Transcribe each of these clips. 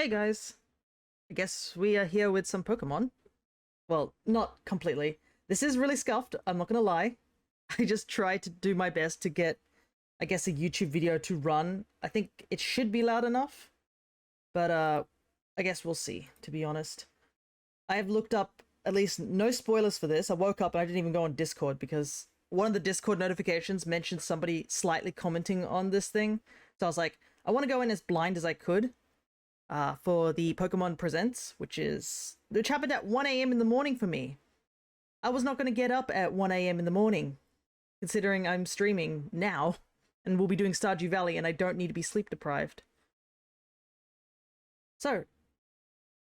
Hey guys, I guess we are here with some Pokemon. Well, not completely. This is really scuffed, I'm not gonna lie. I just tried to do my best to get, I guess, a YouTube video to run. I think it should be loud enough, but I guess we'll see, to be honest. I have looked up, at least no spoilers for this. I woke up and I didn't even go on Discord because one of the Discord notifications mentioned somebody slightly commenting on this thing. So I was like, I want to go in as blind as I could. For the Pokemon Presents, which happened at 1 a.m. in the morning for me. I was not going to get up at 1 a.m. in the morning, considering I'm streaming now, and we'll be doing Stardew Valley, and I don't need to be sleep deprived. So,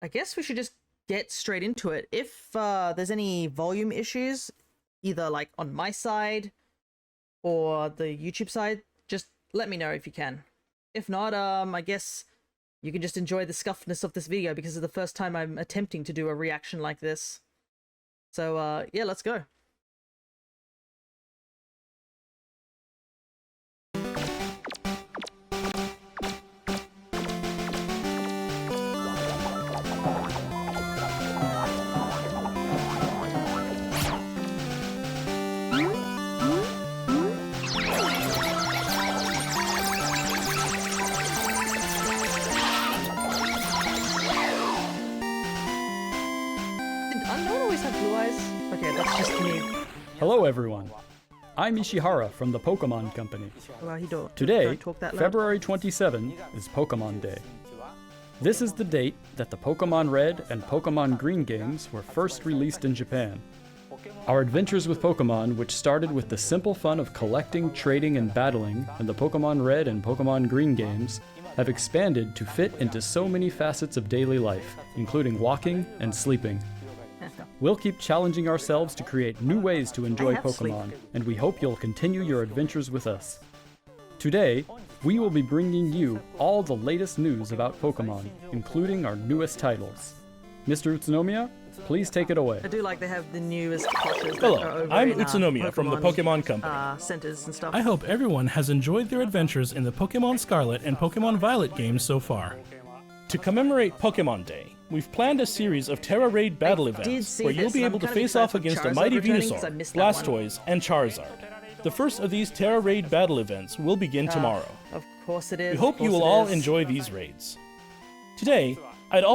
I guess we should just get straight into it. If there's any volume issues, either like on my side or the YouTube side, just let me know if you can. If not, I guess you can just enjoy the scuffedness of this video because it's the first time I'm attempting to do a reaction like this. So, yeah, let's go. Hello everyone, I'm Ishihara from the Pokemon Company. Today, February 27, is Pokemon Day. This is the date that the Pokemon Red and Pokemon Green games were first released in Japan. Our adventures with Pokemon, which started with the simple fun of collecting, trading, and battling in the Pokemon Red and Pokemon Green games, have expanded to fit into so many facets of daily life, including walking and sleeping. We'll keep challenging ourselves to create new ways to enjoy Pokemon, and we hope you'll continue your adventures with us. Today, we will be bringing you all the latest news about Pokemon, including our newest titles. Mr. Utsunomiya, please take it away. I do like they have the newest plushers. Hello, I'm Utsunomiya from the Pokemon Company. Centers and stuff. I hope everyone has enjoyed their adventures in the Pokemon Scarlet and Pokemon Violet games so far. To commemorate Pokemon Day, we've planned a series of Terra Raid battle events where you'll be able to face off against a mighty Venusaur, Blastoise, and Charizard. The first of these Terra Raid battle events will begin tomorrow. Of course it is. We hope you will all enjoy these raids. Today, I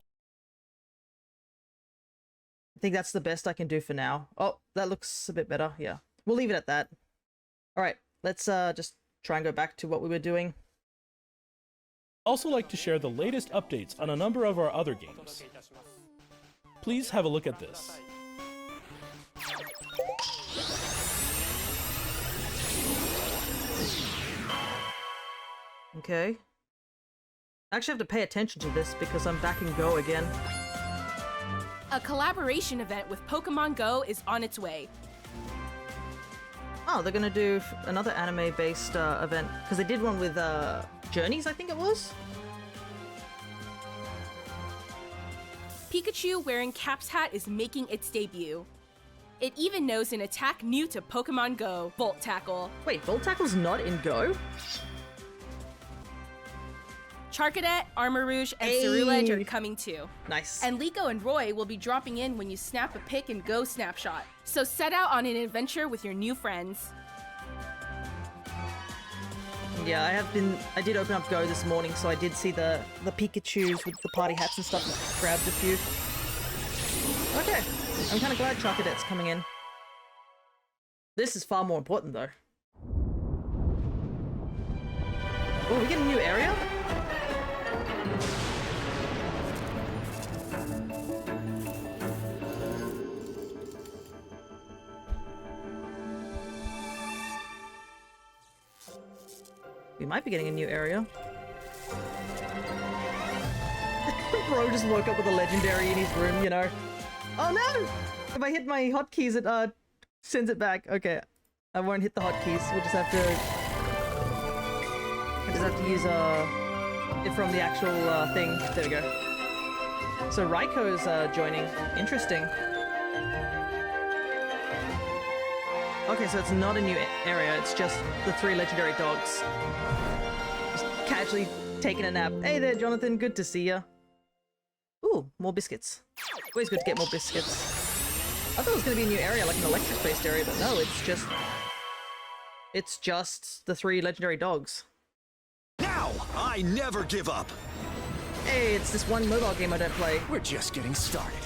think that's the best I can do for now. Oh, that looks a bit better. Yeah, we'll leave it at that. All right, let's just try and go back to what we were doing. also like to share the latest updates on a number of our other games. Please have a look at this. Okay. I actually have to pay attention to this because I'm back in Go again. A collaboration event with Pokemon Go is on its way. Oh, they're gonna do another anime-based event because they did one with Journeys, I think it was. Pikachu wearing Cap's hat is making its debut. It even knows an attack new to Pokemon Go, Volt Tackle. Wait, Volt Tackle's not in Go? Charcadet, Armor Rouge, and Ceruledge are coming too. Nice. And Liko and Roy will be dropping in when you snap a pic and Go snapshot. So set out on an adventure with your new friends. Yeah, I did open up Go this morning, so I did see the Pikachus with the party hats and stuff, and grabbed a few. Okay, I'm kind of glad Charcadet's coming in. This is far more important, though. Oh, we get a new area? We might be getting a new area. Bro just woke up with a legendary in his room, you know. Oh no! If I hit my hotkeys, it sends it back. Okay, I won't hit the hotkeys. We'll just have to. I just have to use it from the actual thing. There we go. So Raiko's joining. Interesting. Okay, so it's not a new area, it's just the 3 legendary dogs. Just casually taking a nap. Hey there, Jonathan, good to see ya. Ooh, more biscuits. Always good to get more biscuits. I thought it was going to be a new area, like an electric-based area, but no, it's just the 3 legendary dogs. Now, I never give up. Hey, it's this one mobile game I don't play. We're just getting started.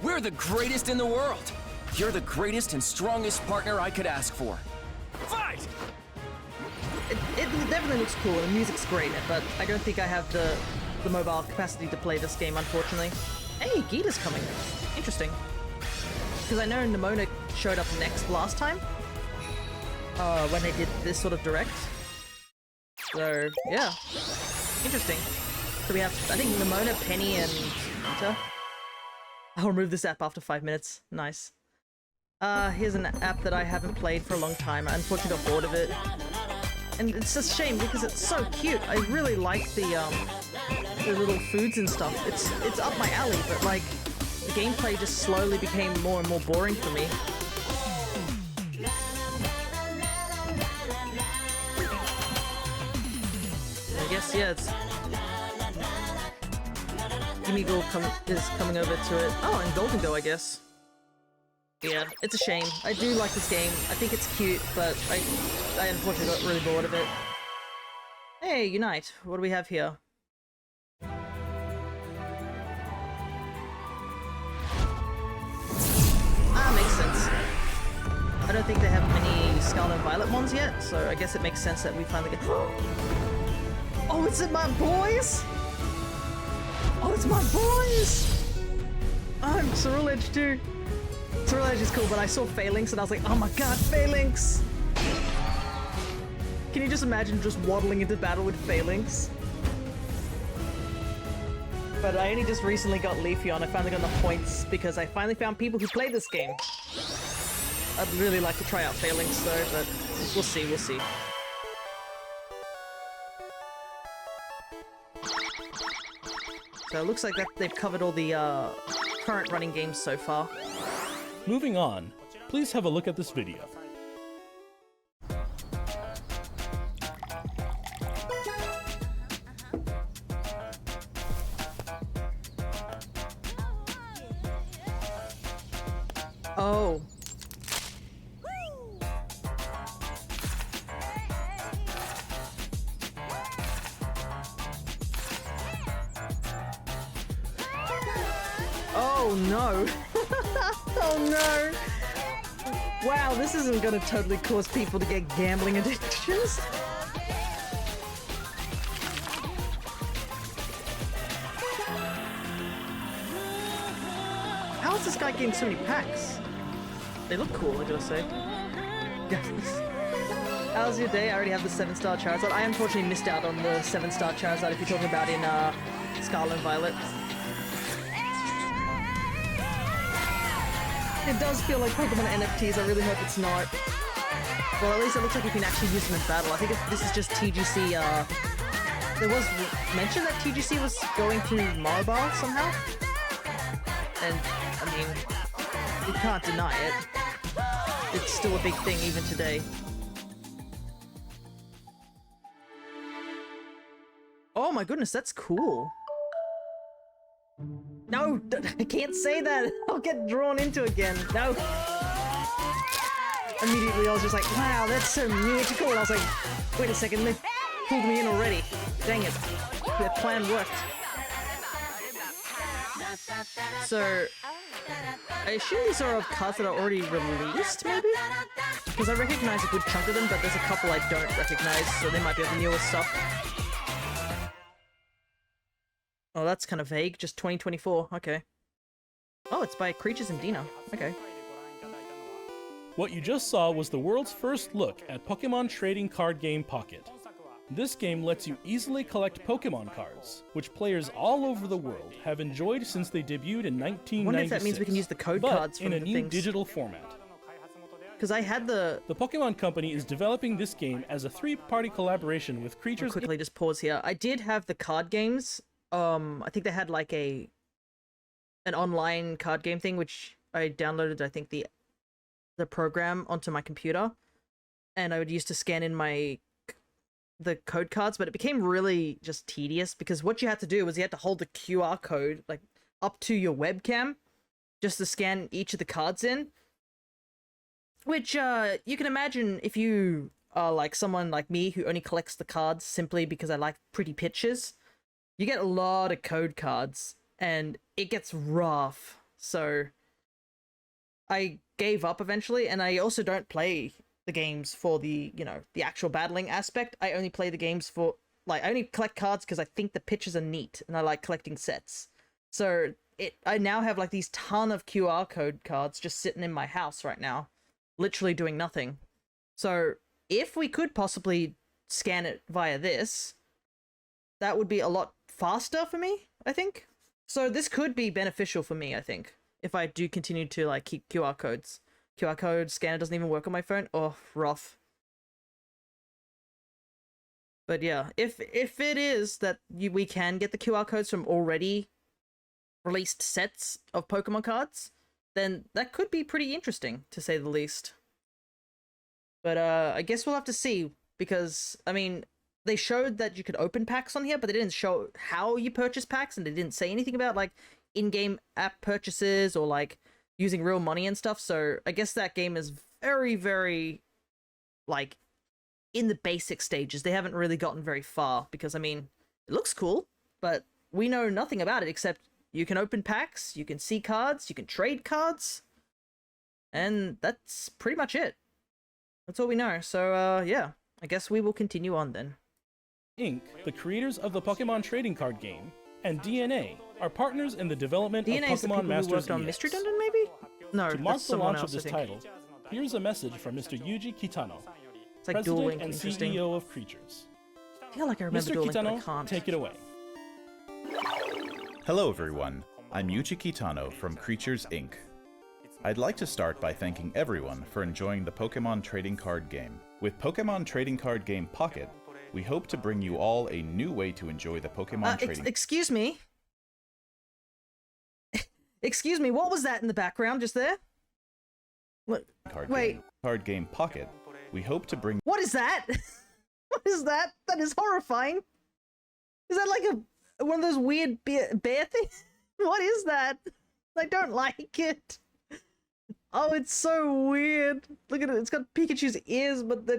We're the greatest in the world. You're the greatest and strongest partner I could ask for. Fight! It definitely looks cool, and the music's great, but I don't think I have the mobile capacity to play this game, unfortunately. Hey, Gita's coming. Interesting. Because I know Nimona showed up next last time. When they did this sort of direct. So, yeah. Interesting. So we have, I think, Nimona, Penny, and Gita. I'll remove this app after 5 minutes. Nice. Here's an app that I haven't played for a long time. I unfortunately got bored of it. And it's a shame because it's so cute. I really like the little foods and stuff. It's up my alley, but like the gameplay just slowly became more and more boring for me. I guess yeah, it's Gimme Gold is coming over to it. Oh, and Golden Go, I guess. Yeah, it's a shame. I do like this game. I think it's cute, but I unfortunately got really bored of it. Hey, Unite. What do we have here? Ah, makes sense. I don't think they have many Scarlet and Violet ones yet, so I guess it makes sense that we finally get... Oh, it's in my boys! Oh, it's my boys! I'm Cerulean Edge too. Cerulean Edge is cool, but I saw Phalanx and I was like, oh my god, Phalanx! Can you just imagine just waddling into battle with Phalanx? But I only just recently got Leafeon. I finally got enough points because I finally found people who play this game. I'd really like to try out Phalanx though, but we'll see, we'll see. So it looks like that they've covered all the current running games so far. Moving on, please have a look at this video. Oh. Oh no! Oh no! Wow, this isn't gonna totally cause people to get gambling addictions. How is this guy getting so many packs? They look cool, I gotta say. Yes. How's your day? I already have the 7-star Charizard. I unfortunately missed out on the 7-star Charizard if you're talking about in Scarlet and Violet. It does feel like Pokemon NFTs, I really hope it's not. Well, at least it looks like you can actually use them in battle. I think this is just TGC, there was mention that TGC was going to mobile somehow. And, I mean, you can't deny it. It's still a big thing even today. Oh my goodness, that's cool. No, I can't say that. I'll get drawn into it again. No. Immediately I was just like, wow, that's so magical. And I was like, wait a second, they pulled me in already. Dang it. Their plan worked. So, I assume these are cards that are already released, maybe? Because I recognize a good chunk of them, but there's a couple I don't recognize, so they might be of the newer stuff. Oh, that's kind of vague. Just 2024. Okay. Oh, it's by Creatures and Dina. Okay. What you just saw was the world's first look at Pokemon trading card game Pocket. This game lets you easily collect Pokemon cards, which players all over the world have enjoyed since they debuted in 1996. I wonder if that means we can use the code cards from in a new digital format. Because I had the Pokemon Company is developing this game as a 3-party collaboration with Creatures. I'll quickly just pause here. I did have the card games. I think they had like an online card game thing, which I downloaded, I think, the program onto my computer, and I would use to scan in my the code cards, but it became really just tedious because what you had to do was you had to hold the QR code like up to your webcam just to scan each of the cards in. Which you can imagine if you are like someone like me who only collects the cards simply because I like pretty pictures, you get a lot of code cards and it gets rough. So I gave up eventually, and I also don't play the games for the, you know, the actual battling aspect. I only play the games for, like, I only collect cards because I think the pictures are neat and I like collecting sets. So I now have like these ton of QR code cards just sitting in my house right now, literally doing nothing. So if we could possibly scan it via this, that would be a lot faster for me, I think. So this could be beneficial for me, I think, if I do continue to like keep QR codes. QR code scanner doesn't even work on my phone. Oh, rough. But yeah, if it is that we can get the QR codes from already released sets of Pokemon cards, then that could be pretty interesting, to say the least. But I guess we'll have to see, because, I mean, they showed that you could open packs on here, but they didn't show how you purchase packs, and they didn't say anything about, like, in-game app purchases or, like, using real money and stuff. So I guess that game is very, very, like, in the basic stages. They haven't really gotten very far, because, I mean, it looks cool, but we know nothing about it except you can open packs, you can see cards, you can trade cards, and that's pretty much it. That's all we know. So, yeah, I guess we will continue on then. Inc., the creators of the Pokemon trading card game, and DNA are partners in the development of Pokemon Masters who worked on Mystery Dungeon, maybe? No, to mark that's the someone launch else, of this I think. title, here's a message from Mr. Yuji Kitano, It's like Duel President Link, and interesting. CEO of Creatures. I feel like I remember Mr. Duel Link, but I Kitano, can't. take it away. Hello everyone, I'm Yuji Kitano from Creatures Inc. I'd like to start by thanking everyone for enjoying the Pokemon trading card game. With Pokemon Trading Card Game Pocket, we hope to bring you all a new way to enjoy the Pokemon trading... Excuse me? Excuse me, what was that in the background just there? What? Card Game Pocket, we hope to bring... What is that? What is that? That is horrifying. Is that like one of those weird bear things? What is that? I don't like it. Oh, it's so weird. Look at it. It's got Pikachu's ears, but they're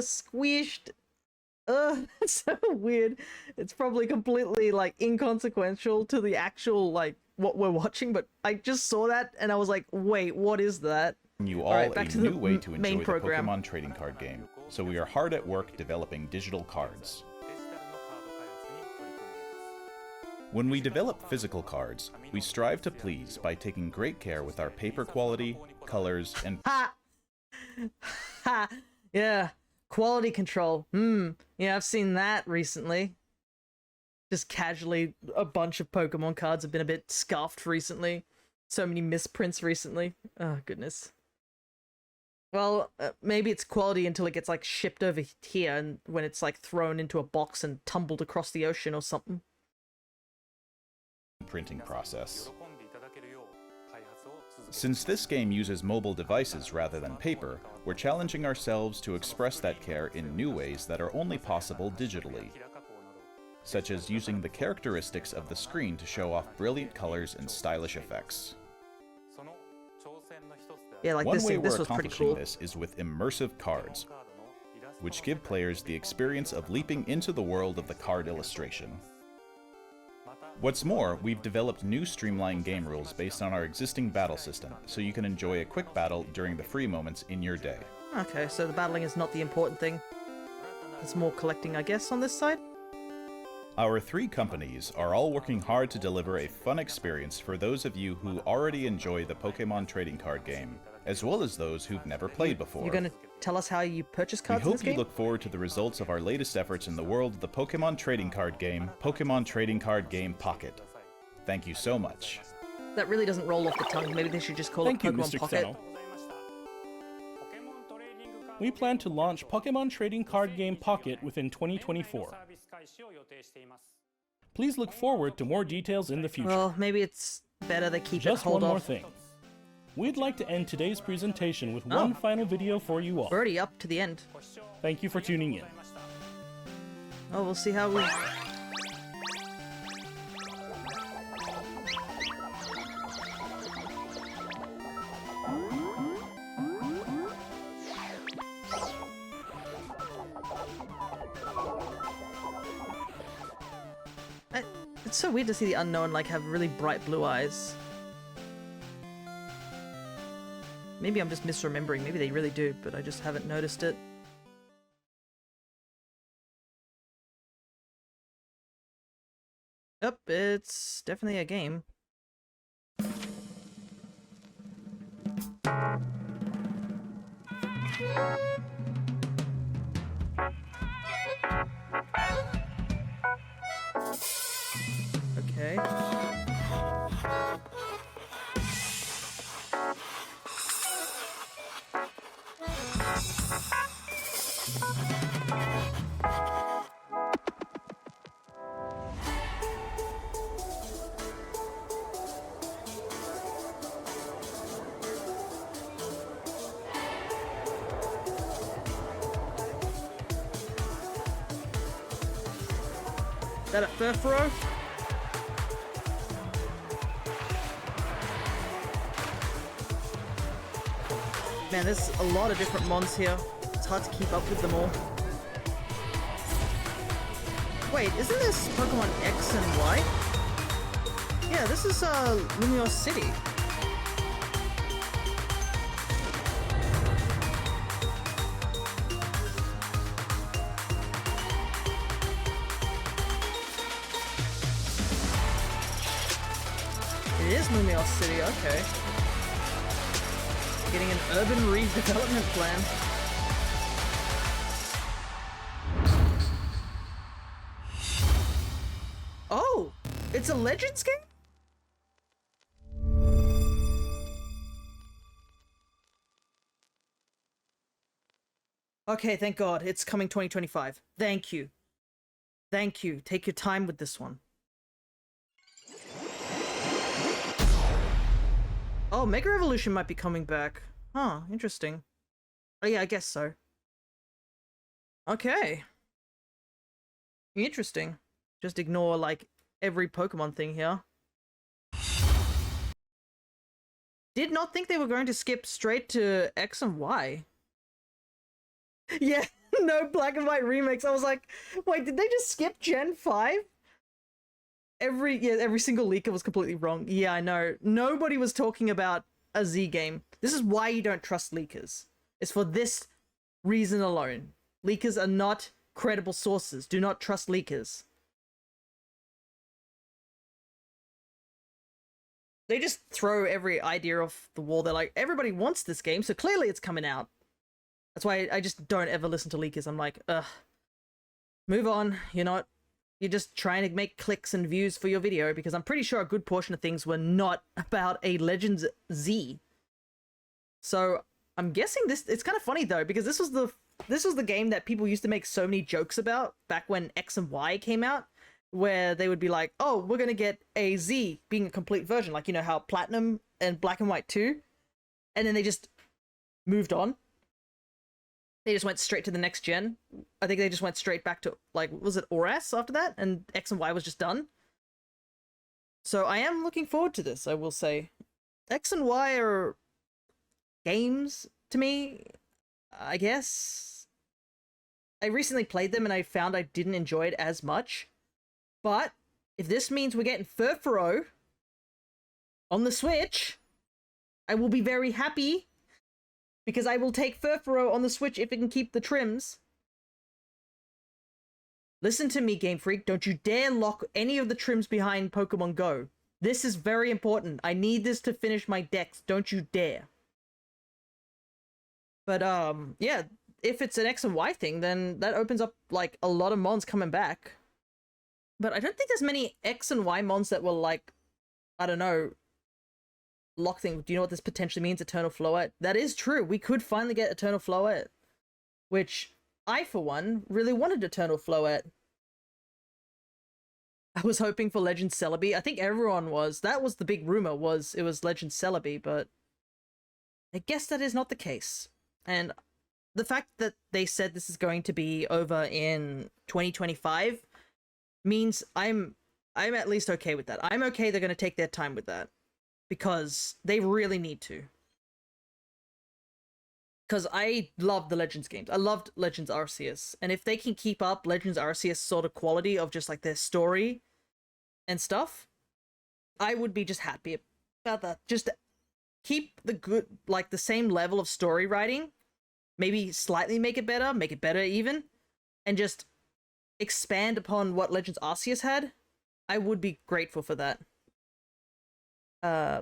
squished. Ugh, it's so weird. It's probably completely, like, inconsequential to the actual, like, what we're watching, but I just saw that and I was like, wait, what is that? You all right, back a to the new way to enjoy main the program. Pokemon trading card game. So we are hard at work developing digital cards. When we develop physical cards, we strive to please by taking great care with our paper quality, colors, and... Ha! Ha! Yeah. Quality control. Yeah, I've seen that recently. Just casually, a bunch of Pokemon cards have been a bit scuffed recently. So many misprints recently. Oh, goodness. Well, maybe it's quality until it gets, like, shipped over here, and when it's, like, thrown into a box and tumbled across the ocean or something. Printing process. Since this game uses mobile devices rather than paper, we're challenging ourselves to express that care in new ways that are only possible digitally, such as using the characteristics of the screen to show off brilliant colors and stylish effects. Yeah, like One this way thing, we're this was pretty accomplishing cool. this is with immersive cards, which give players the experience of leaping into the world of the card illustration. What's more, we've developed new streamlined game rules based on our existing battle system, so you can enjoy a quick battle during the free moments in your day. Okay, so the battling is not the important thing. It's more collecting, I guess, on this side? Our three companies are all working hard to deliver a fun experience for those of you who already enjoy the Pokemon trading card game, as well as those who've never played before. You're gonna tell us how you purchase cards We in this hope you game? look forward to the results of our latest efforts in the world of the Pokemon trading card game, Pokemon Trading Card Game Pocket. Thank you so much. That really doesn't roll off the tongue. Maybe they should just call Thank it you, Pokemon Mr. Pocket. Kitano. We plan to launch Pokemon Trading Card Game Pocket within 2024. Please look forward to more details in the future. Well, maybe it's better they keep Just it hold one more off. thing. We'd like to end today's presentation with one final video for you all. We're already up to the end. Thank you for tuning in. Oh, we'll see how we... It's so weird to see the unknown like have really bright blue eyes. Maybe I'm just misremembering. Maybe they really do, but I just haven't noticed it. Yep, it's definitely a game. Okay. Is that a Furfuro? Man, there's a lot of different mons here. It's hard to keep up with them all. Wait, isn't this Pokemon X and Y? Yeah, this is Lumiose City. It is Lumiose City, okay. Getting an urban redevelopment plan. Oh! It's a Legends game? Okay, thank God. It's coming 2025. Thank you. Thank you. Take your time with this one. Oh, Mega Evolution might be coming back. Huh, interesting. Oh yeah, I guess so. Okay. Interesting. Just ignore, like, every Pokemon thing here. Did not think they were going to skip straight to X and Y. Yeah, no black and white remakes. I was like, wait, did they just skip Gen 5? Every single leaker was completely wrong. Yeah, I know. Nobody was talking about a Z game. This is why you don't trust leakers. It's for this reason alone. Leakers are not credible sources. Do not trust leakers. They just throw every idea off the wall. They're like, everybody wants this game, so clearly it's coming out. That's why I just don't ever listen to leakers. I'm like, ugh. Move on. You're just trying to make clicks and views for your video, because I'm pretty sure a good portion of things were not about a Legends Z. So I'm guessing it's kind of funny though, because this was the game that people used to make so many jokes about back when X and Y came out, where they would be like, oh, we're going to get a Z being a complete version. Like, you know how Platinum and Black and White 2, and then they just moved on. They just went straight to the next gen. I think they just went straight back to, like, was it ORAS after that? And X and Y was just done. So I am looking forward to this, I will say. X and Y are games to me, I guess. I recently played them and I found I didn't enjoy it as much. But if this means we're getting Furfuro on the Switch, I will be very happy. Because I will take Furfuro on the Switch if it can keep the trims. Listen to me, Game Freak. Don't you dare lock any of the trims behind Pokemon Go. This is very important. I need this to finish my decks. Don't you dare. But, yeah. If it's an X and Y thing, then that opens up, like, a lot of mons coming back. But I don't think there's many X and Y mons that were, like, I don't know, lock thing. Do you know what this potentially means? Eternal Floette. That is true. We could finally get Eternal Floette, which I, for one, really wanted Eternal Floette. I was hoping for Legend Celebi. I think everyone was. That was the big rumor, was it was Legend Celebi, but I guess that is not the case. And the fact that they said this is going to be over in 2025 means I'm at least okay with that. I'm okay they're going to take their time with that, because they really need to. Because I loved the Legends games. I loved Legends Arceus. And if they can keep up Legends Arceus sort of quality of just like their story and stuff, I would be just happy about that. Just keep the good, like the same level of story writing, maybe slightly make it better even, and just expand upon what Legends Arceus had. I would be grateful for that.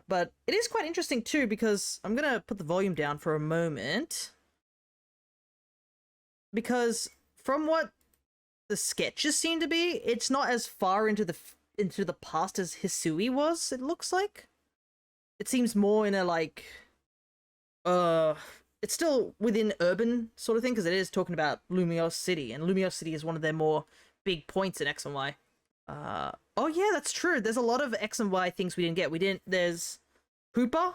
But it is quite interesting too, because I'm gonna put the volume down for a moment, because from what the sketches seem to be, it's not as far into the past as Hisui was. It looks like it seems more in a like it's still within urban sort of thing, because it is talking about Lumiose City, and Lumiose City is one of their more big points in X and Y. Oh yeah, that's true. There's a lot of X and Y things we didn't get. There's Hoopa,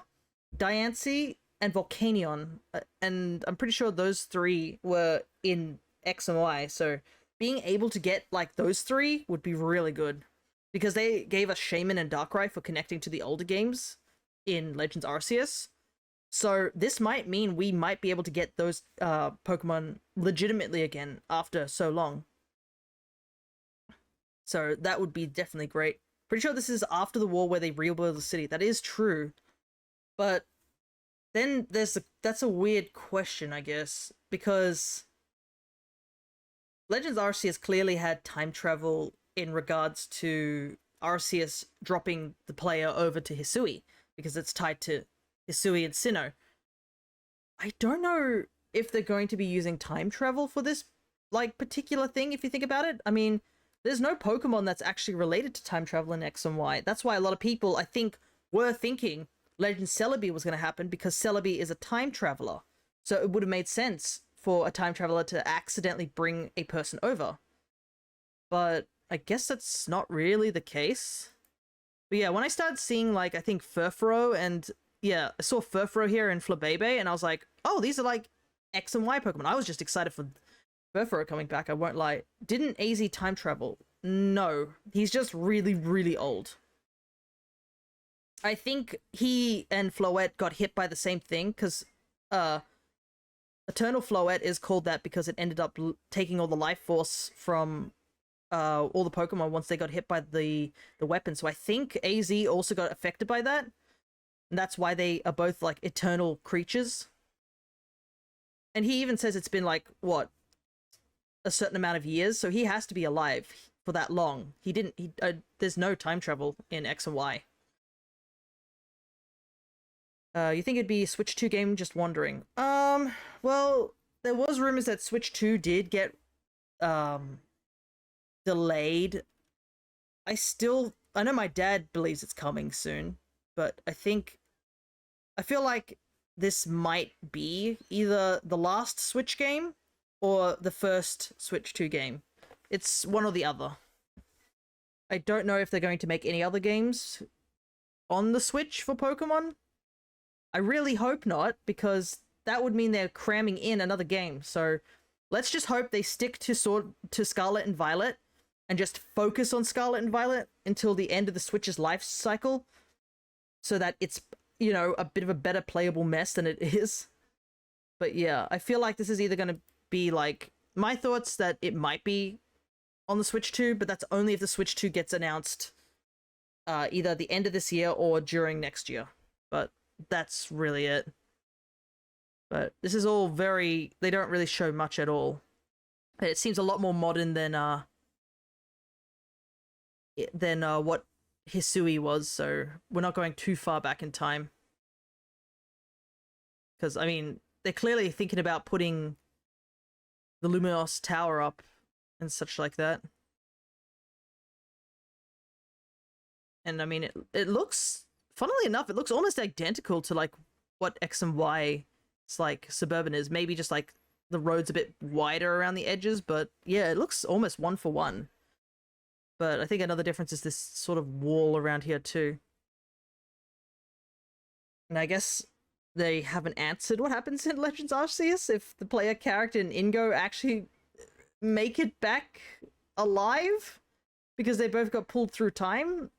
Diancie, and Volcanion, and I'm pretty sure those three were in X and Y, so being able to get like those three would be really good, because they gave us Shaman and Darkrai for connecting to the older games in Legends Arceus. So this might mean we might be able to get those Pokemon legitimately again after so long. So that would be definitely great. Pretty sure this is after the war where they rebuild the city. That is true. But then that's a weird question, I guess, because Legends Arceus clearly had time travel in regards to Arceus dropping the player over to Hisui, because it's tied to Hisui and Sinnoh. I don't know if they're going to be using time travel for this like particular thing, if you think about it. I mean, there's no Pokemon that's actually related to time travel in X and Y. That's why a lot of people, I think, were thinking Legend Celebi was going to happen, because Celebi is a time traveler. So it would have made sense for a time traveler to accidentally bring a person over. But I guess that's not really the case. But yeah, when I started seeing, like, I think Furfuro, and yeah, I saw Furfuro here in Flabebe, and I was like, oh, these are like X and Y Pokemon. I was just excited for Furfuro coming back, I won't lie. Didn't AZ time travel? No. He's just really, really old. I think he and Floette got hit by the same thing, because Eternal Floette is called that because it ended up taking all the life force from all the Pokemon once they got hit by the weapon. So I think AZ also got affected by that. And that's why they are both like eternal creatures. And he even says it's been like, what, a certain amount of years, so he has to be alive for that long. There's no time travel in X and Y. You think it'd be a Switch 2 game? Just wondering. Well, there was rumors that Switch 2 did get delayed. I know my dad believes it's coming soon, but I feel like this might be either the last Switch game or the first Switch 2 game. It's one or the other. I don't know if they're going to make any other games on the Switch for Pokemon. I really hope not, because that would mean they're cramming in another game. So let's just hope they stick to Scarlet and Violet and just focus on Scarlet and Violet until the end of the Switch's life cycle, so that it's, you know, a bit of a better playable mess than it is. But yeah, I feel like this is either going to be like, my thoughts that it might be on the Switch 2, but that's only if the Switch 2 gets announced either the end of this year or during next year. But that's really it. But this is all they don't really show much at all. It seems a lot more modern than what Hisui was, so we're not going too far back in time. Because, I mean, they're clearly thinking about putting the Lumiose Tower up and such like that. And I mean, it looks, funnily enough, it looks almost identical to like what X and Y like Suburban is. Maybe just like the road's a bit wider around the edges, but yeah, it looks almost one for one. But I think another difference is this sort of wall around here too. And I guess they haven't answered what happens in Legends Arceus if the player character and Ingo actually make it back alive because they both got pulled through time.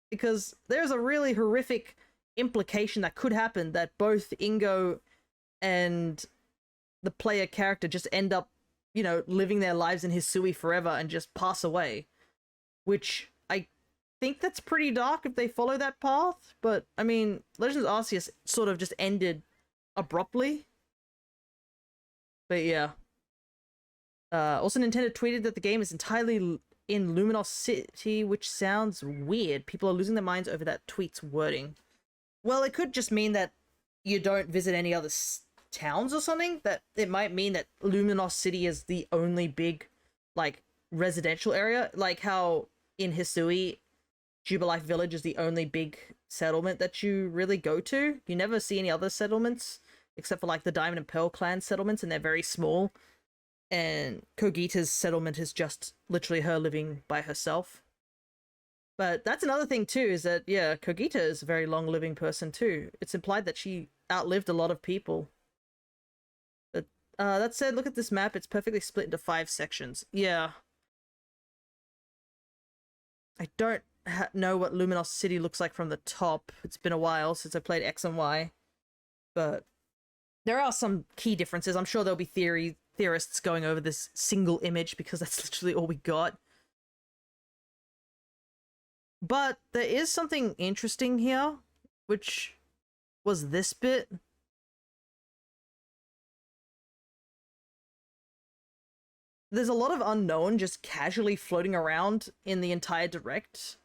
Because there's a really horrific implication that could happen that both Ingo and the player character just end up, you know, living their lives in Hisui forever and just pass away. Which I think that's pretty dark if they follow that path, but I mean, Legends Arceus sort of just ended abruptly. But yeah. Also, Nintendo tweeted that the game is entirely in Luminos City, which sounds weird. People are losing their minds over that tweet's wording. Well, it could just mean that you don't visit any other towns or something. That it might mean that Luminos City is the only big, like, residential area. Like how in Hisui, Jubilife Village is the only big settlement that you really go to. You never see any other settlements, except for, like, the Diamond and Pearl clan settlements, and they're very small. And Kogita's settlement is just literally her living by herself. But that's another thing too, is that, yeah, Kogita is a very long-living person too. It's implied that she outlived a lot of people. But that said, look at this map. It's perfectly split into 5 sections. Yeah. I don't know what Luminos City looks like from the top. It's been a while since I played X and Y. But there are some key differences. I'm sure there'll be theorists going over this single image because that's literally all we got. But there is something interesting here, which was this bit. There's a lot of unknown just casually floating around in the entire direct.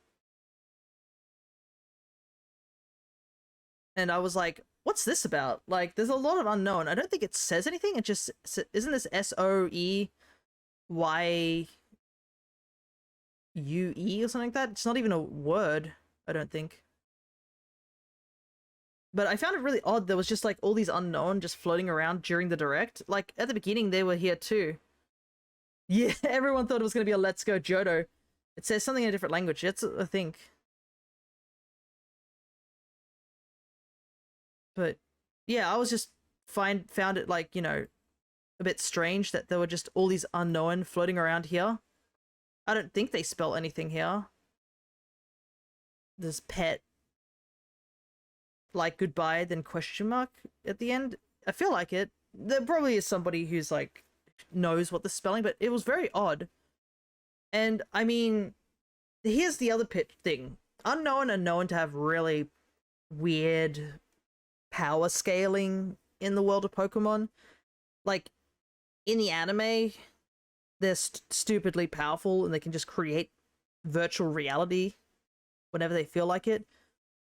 And I was like, what's this about? Like, there's a lot of unknown. I don't think it says anything. It just, isn't this SOEYUE or something like that? It's not even a word, I don't think. But I found it really odd. There was just like all these unknown just floating around during the direct. Like at the beginning, they were here too. Yeah, everyone thought it was going to be a Let's Go Johto. It says something in a different language. That's I think. But yeah, I was just found it, like, you know, a bit strange that there were just all these unknown floating around here. I don't think they spell anything here. There's pet, like, goodbye, then question mark at the end. I feel like it. There probably is somebody who's like knows what the spelling, but it was very odd. And I mean, here's the other pit thing. Unknown are known to have really weird power scaling in the world of Pokemon. Like, in the anime, they're stupidly powerful and they can just create virtual reality whenever they feel like it.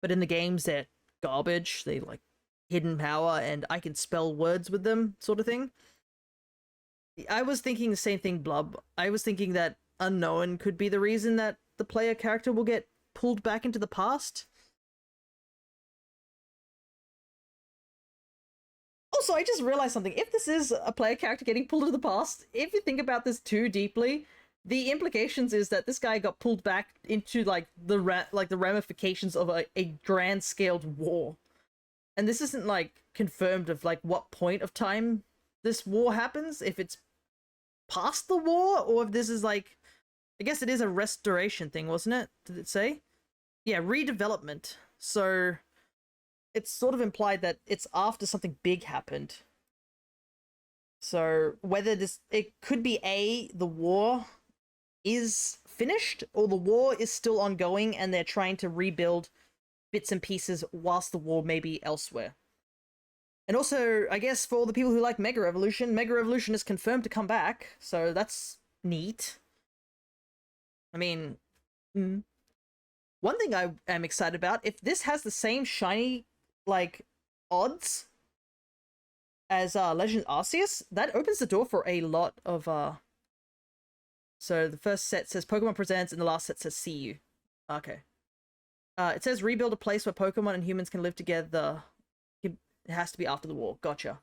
But in the games, they're garbage. They like hidden power and I can spell words with them sort of thing. I was thinking the same thing, Blub. I was thinking that Unknown could be the reason that the player character will get pulled back into the past. Also, I just realized something. If this is a player character getting pulled into the past, if you think about this too deeply, the implications is that this guy got pulled back into like the ramifications of a grand-scaled war. And this isn't like confirmed of like what point of time this war happens, if it's past the war, or if this is like, I guess it is a restoration thing, wasn't it? Did it say? Yeah, redevelopment. So it's sort of implied that it's after something big happened. So whether it could be the war is finished, or the war is still ongoing and they're trying to rebuild bits and pieces whilst the war may be elsewhere. And also, I guess for all the people who like Mega Evolution is confirmed to come back, so that's neat. I mean, one thing I am excited about, if this has the same shiny, like, odds as Legend Arceus, that opens the door for a lot of, so the first set says Pokemon Presents, and the last set says See You. Okay. It says rebuild a place where Pokemon and humans can live together. It has to be after the war. Gotcha.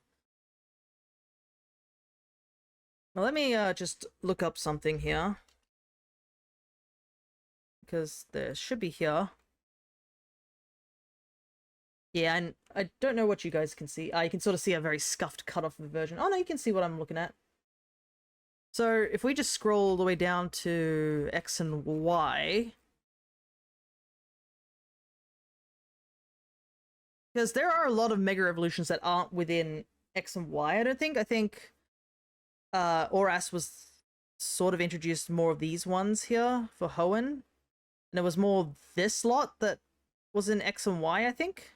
Now let me just look up something here. Because there should be here. Yeah, and I don't know what you guys can see. You can sort of see a very scuffed cut off of the version. Oh no, you can see what I'm looking at. So if we just scroll all the way down to X and Y, because there are a lot of Mega Evolutions that aren't within X and Y, I don't think. I think Oras was sort of introduced more of these ones here for Hoenn. And it was more this lot that was in X and Y, I think.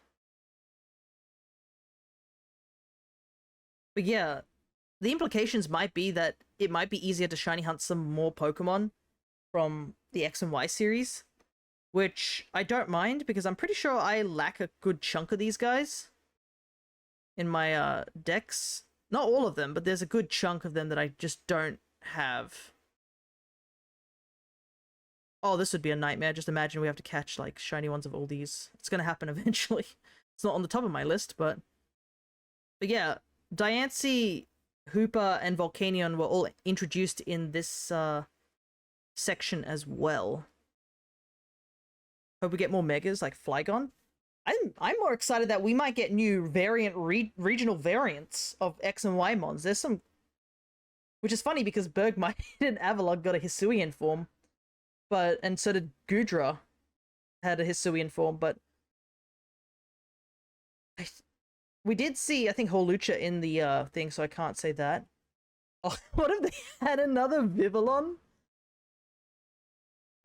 But yeah, the implications might be that it might be easier to shiny hunt some more Pokemon from the X and Y series, which I don't mind because I'm pretty sure I lack a good chunk of these guys in my decks. Not all of them, but there's a good chunk of them that I just don't have. Oh, this would be a nightmare. Just imagine we have to catch like shiny ones of all these. It's gonna happen eventually. It's not on the top of my list, but yeah, Diancie, Hoopa, and Volcanion were all introduced in this section as well. Hope we get more megas like Flygon. I'm more excited that we might get new regional variants of X and Y mons. There's some, which is funny because Bergmite and Avalugg got a Hisuian form, and so did Gudra had a Hisuian form, but we did see, I think, Hawlucha in the thing, so I can't say that. Oh, what if they had another Vivillon?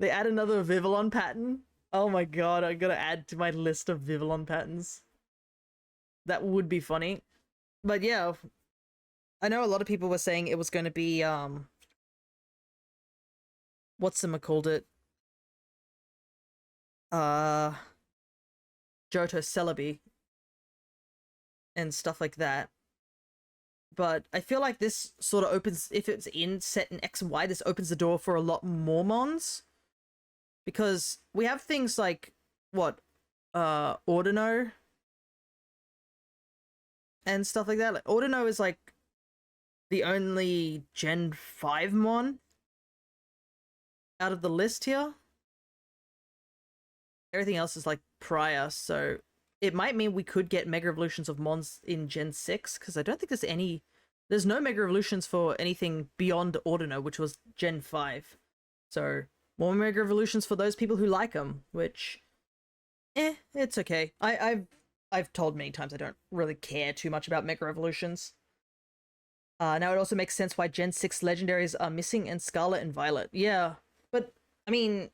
They add another Vivillon pattern? Oh my god, I gotta add to my list of Vivillon patterns. That would be funny. But yeah, I know a lot of people were saying it was going to be, what's called it? Johto Celebi. And stuff like that. But I feel like this sort of opens, if it's set in X and Y, this opens the door for a lot more mons. Because we have things like, what, Ordino and stuff like that. Like, Ordino is like the only Gen 5 mon out of the list here. Everything else is like prior, so it might mean we could get Mega Evolutions of mons in Gen 6, because I don't think there's no Mega Evolutions for anything beyond Ordino, which was Gen 5. So more Mega Evolutions for those people who like them, which, it's okay. I've told many times I don't really care too much about Mega Evolutions. Now it also makes sense why Gen 6 legendaries are missing in Scarlet and Violet. Yeah, but, I mean,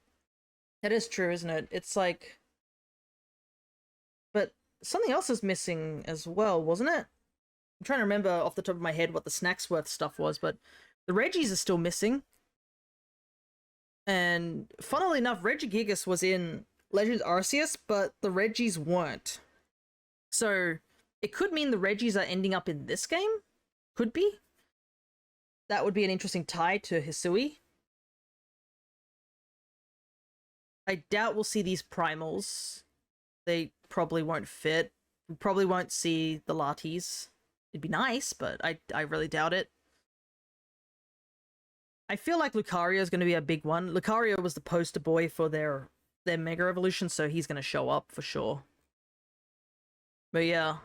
that is true, isn't it? It's like, but something else is missing as well, wasn't it? I'm trying to remember off the top of my head what the Snacksworth stuff was, but the Regis are still missing. And funnily enough, Regigigas was in Legends Arceus, but the Regis weren't. So it could mean the Regis are ending up in this game? Could be. That would be an interesting tie to Hisui. I doubt we'll see these primals. They probably won't fit. We probably won't see the Latis. It'd be nice, but I really doubt it. I feel like Lucario is going to be a big one. Lucario was the poster boy for their Mega Evolution, so he's going to show up for sure. But yeah,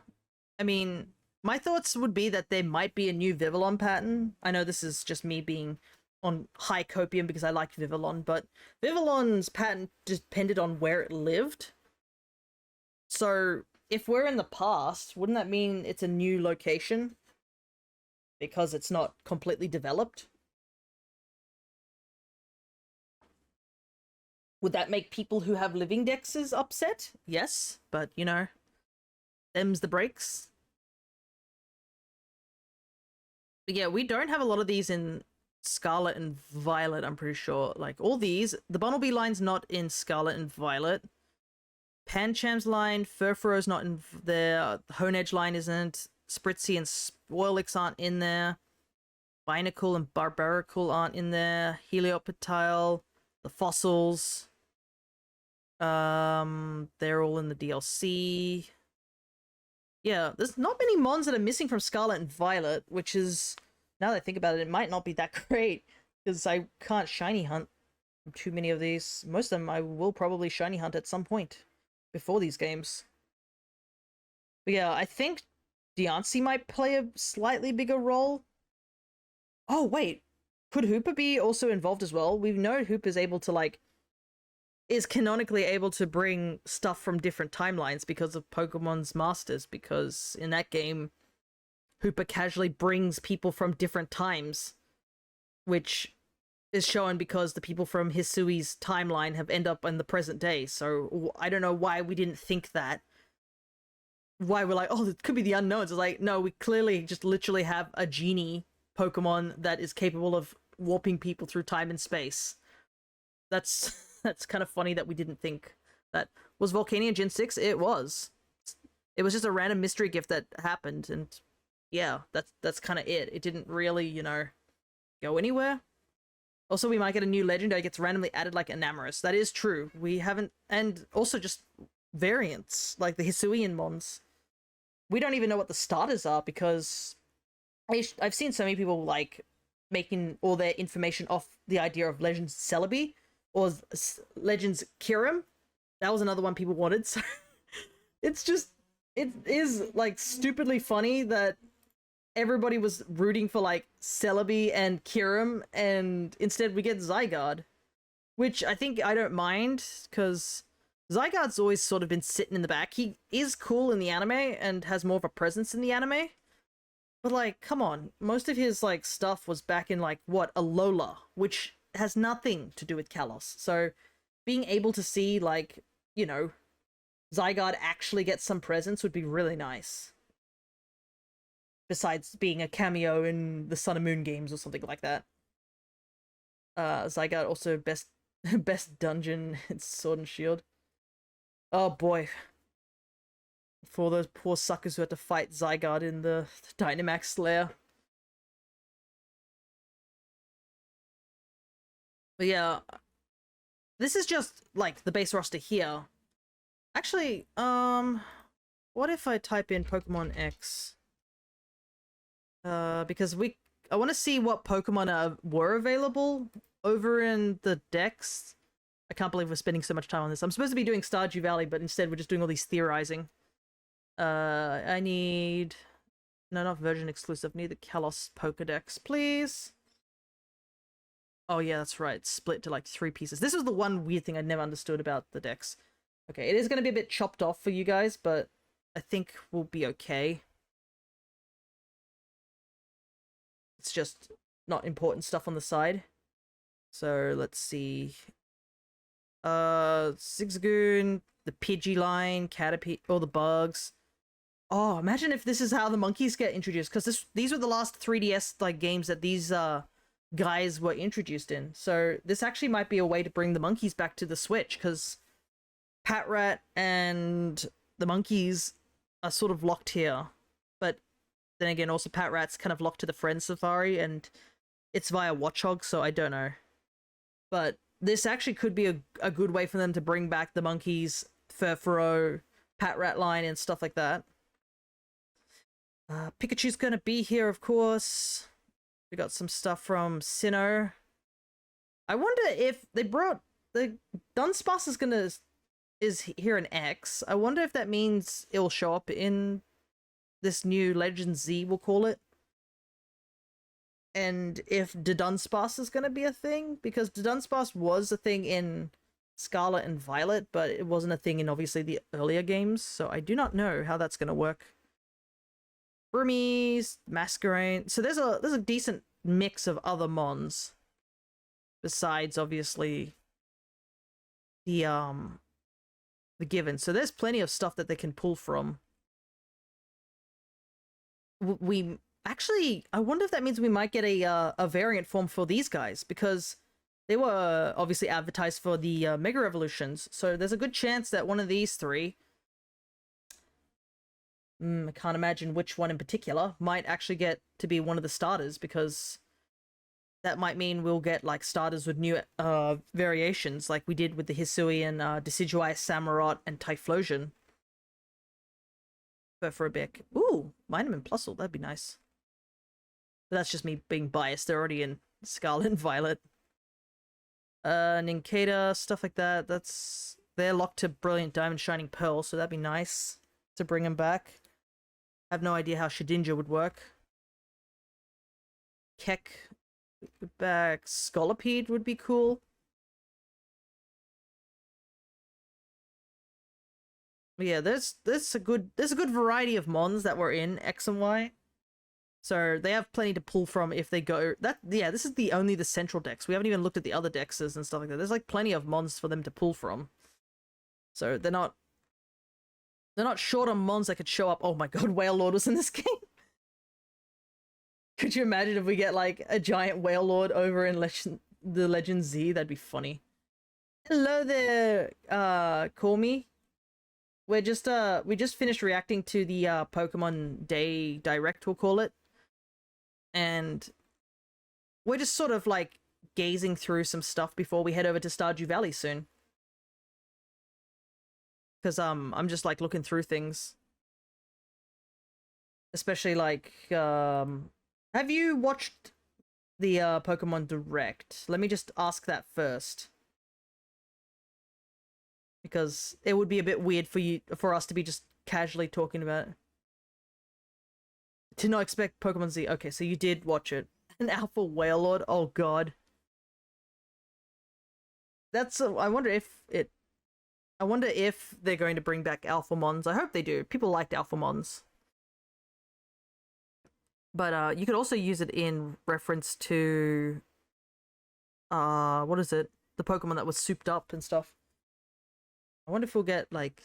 I mean, my thoughts would be that there might be a new Vivillon pattern. I know this is just me being on high copium because I liked Vivillon, but Vivillon's pattern depended on where it lived. So if we're in the past, wouldn't that mean it's a new location? Because it's not completely developed? Would that make people who have living dexes upset? Yes, but you know, them's the breaks. But yeah, we don't have a lot of these in Scarlet and Violet, I'm pretty sure. Like, all these, the Bunnelby line's not in Scarlet and Violet. Pancham's line, Furfuro's not in there. The Honedge line isn't. Spritzy and Spoilix aren't in there. Binacle and Barbaracle aren't in there. Helioptile, the fossils. They're all in the DLC. Yeah, there's not many mons that are missing from Scarlet and Violet, which is, now that I think about it, it might not be that great, because I can't shiny hunt too many of these. Most of them I will probably shiny hunt at some point before these games. But yeah, I think Diancie might play a slightly bigger role. Oh, wait. Could Hooper be also involved as well? We know Hooper's able to, like, is canonically able to bring stuff from different timelines because of Pokemon's Masters, because in that game, Hooper casually brings people from different times, which is shown because the people from Hisui's timeline have end up in the present day. So I don't know why we didn't think that. Why we're like, oh, it could be the unknowns. It's like, no, we clearly just literally have a genie Pokemon that is capable of warping people through time and space. That's kind of funny that we didn't think that. Was Volcania Gen 6? It was. It was just a random mystery gift that happened, and yeah, that's kind of it. It didn't really, you know, go anywhere. Also, we might get a new legend that gets randomly added like Enamorous. That is true. We haven't... And also just variants, like the Hisuian Mons. We don't even know what the starters are, because I've seen so many people, like, making all their information off the idea of Legends Celebi or Legends Kyurem. That was another one people wanted, so... It's just... It is, like, stupidly funny that everybody was rooting for, like, Celebi and Kyurem, and instead we get Zygarde. Which I think I don't mind, because Zygarde's always sort of been sitting in the back. He is cool in the anime, and has more of a presence in the anime. But, like, come on. Most of his, like, stuff was back in, like, what, Alola, which has nothing to do with Kalos. So, being able to see, like, you know, Zygarde actually get some presence would be really nice. Besides being a cameo in the Sun and Moon games or something like that. Zygarde also best dungeon in Sword and Shield. Oh boy. For those poor suckers who had to fight Zygarde in the Dynamax Slayer. But yeah, this is just like the base roster here. Actually, what if I type in Pokemon X? Because I want to see what Pokemon were available over in the Dex. I can't believe we're spending so much time on this. I'm supposed to be doing Stardew Valley, but instead we're just doing all these theorizing. I need... No, not version exclusive. Need the Kalos Pokedex, please. Oh yeah, that's right. It's split to like 3 pieces. This was the one weird thing I never understood about the Dex. Okay, it is going to be a bit chopped off for you guys, but I think we'll be okay. It's just not important stuff on the side. So let's see. Zigzagoon, the Pidgey line, Caterpie, all the bugs. Oh, imagine if this is how the monkeys get introduced, because these were the last 3DS like games that these guys were introduced in. So this actually might be a way to bring the monkeys back to the Switch, because Patrat and the monkeys are sort of locked here. But then again, also Patrat's kind of locked to the Friend Safari, and it's via Watchog, so I don't know. But this actually could be a good way for them to bring back the monkeys, Furfuro, Patrat line, and stuff like that. Pikachu's gonna be here, of course. We got some stuff from Sinnoh. I wonder if they brought... The Dunsparce is here in X. I wonder if that means it will show up in this new Legend Z, we'll call it. And if the Dunsparce is going to be a thing, because the Dunsparce was a thing in Scarlet and Violet, but it wasn't a thing in obviously the earlier games, so I do not know how that's going to work. Brummies, Masquerain. So there's a decent mix of other mons besides obviously the given. So there's plenty of stuff that they can pull from. We actually, I wonder if that means we might get a variant form for these guys, because they were obviously advertised for the Mega Evolutions. So there's a good chance that one of these 3, I can't imagine which one in particular, might actually get to be one of the starters, because that might mean we'll get like starters with new variations, like we did with the Hisui and Decidueye, Samurott, and Typhlosion. But for a bit. Ooh, Minun and Plusle, that'd be nice. But that's just me being biased. They're already in Scarlet and Violet. Nincada, stuff like that. They're locked to Brilliant Diamond, Shining Pearl, so that'd be nice to bring them back. have no idea how Shedinja would work. Keck back. Scolipede would be cool. But yeah, there's a good variety of mons that were in X and Y. So they have plenty to pull from if they go this is only the central decks. We haven't even looked at the other dexes and stuff like that. There's like plenty of mons for them to pull from. So they're not short on mons that could show up. Oh my god, Whale Lord was in this game. Could you imagine if we get like a giant Whale Lord over in the Legend Z? That'd be funny. Hello there, call me. We just finished reacting to the Pokemon Day Direct, we'll call it. And we're just sort of like gazing through some stuff before we head over to Stardew Valley soon. Because I'm just like looking through things. Especially like have you watched the Pokemon Direct? Let me just ask that first. Because it would be a bit weird for us to be just casually talking about it. To not expect Pokemon Z. Okay, so you did watch it. An Alpha Whale Lord? Oh god. That's I wonder if they're going to bring back Alpha Mons. I hope they do. People liked Alpha Mons. But you could also use it in reference to what is it? The Pokemon that was souped up and stuff. I wonder if we'll get like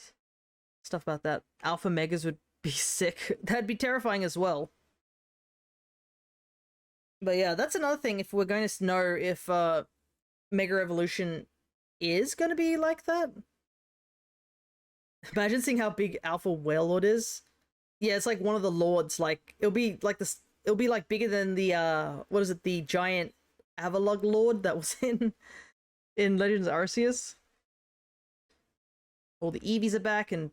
stuff about that. Alpha Megas would be sick. That'd be terrifying as well. But yeah, that's another thing. If we're going to know if Mega Evolution is going to be like that. Imagine seeing how big Alpha Whale Lord is. Yeah, it's like one of the lords. Like it'll be like this. It'll be like bigger than the what is it? The giant Avalugg Lord that was in Legends Arceus. All the Eevees are back, and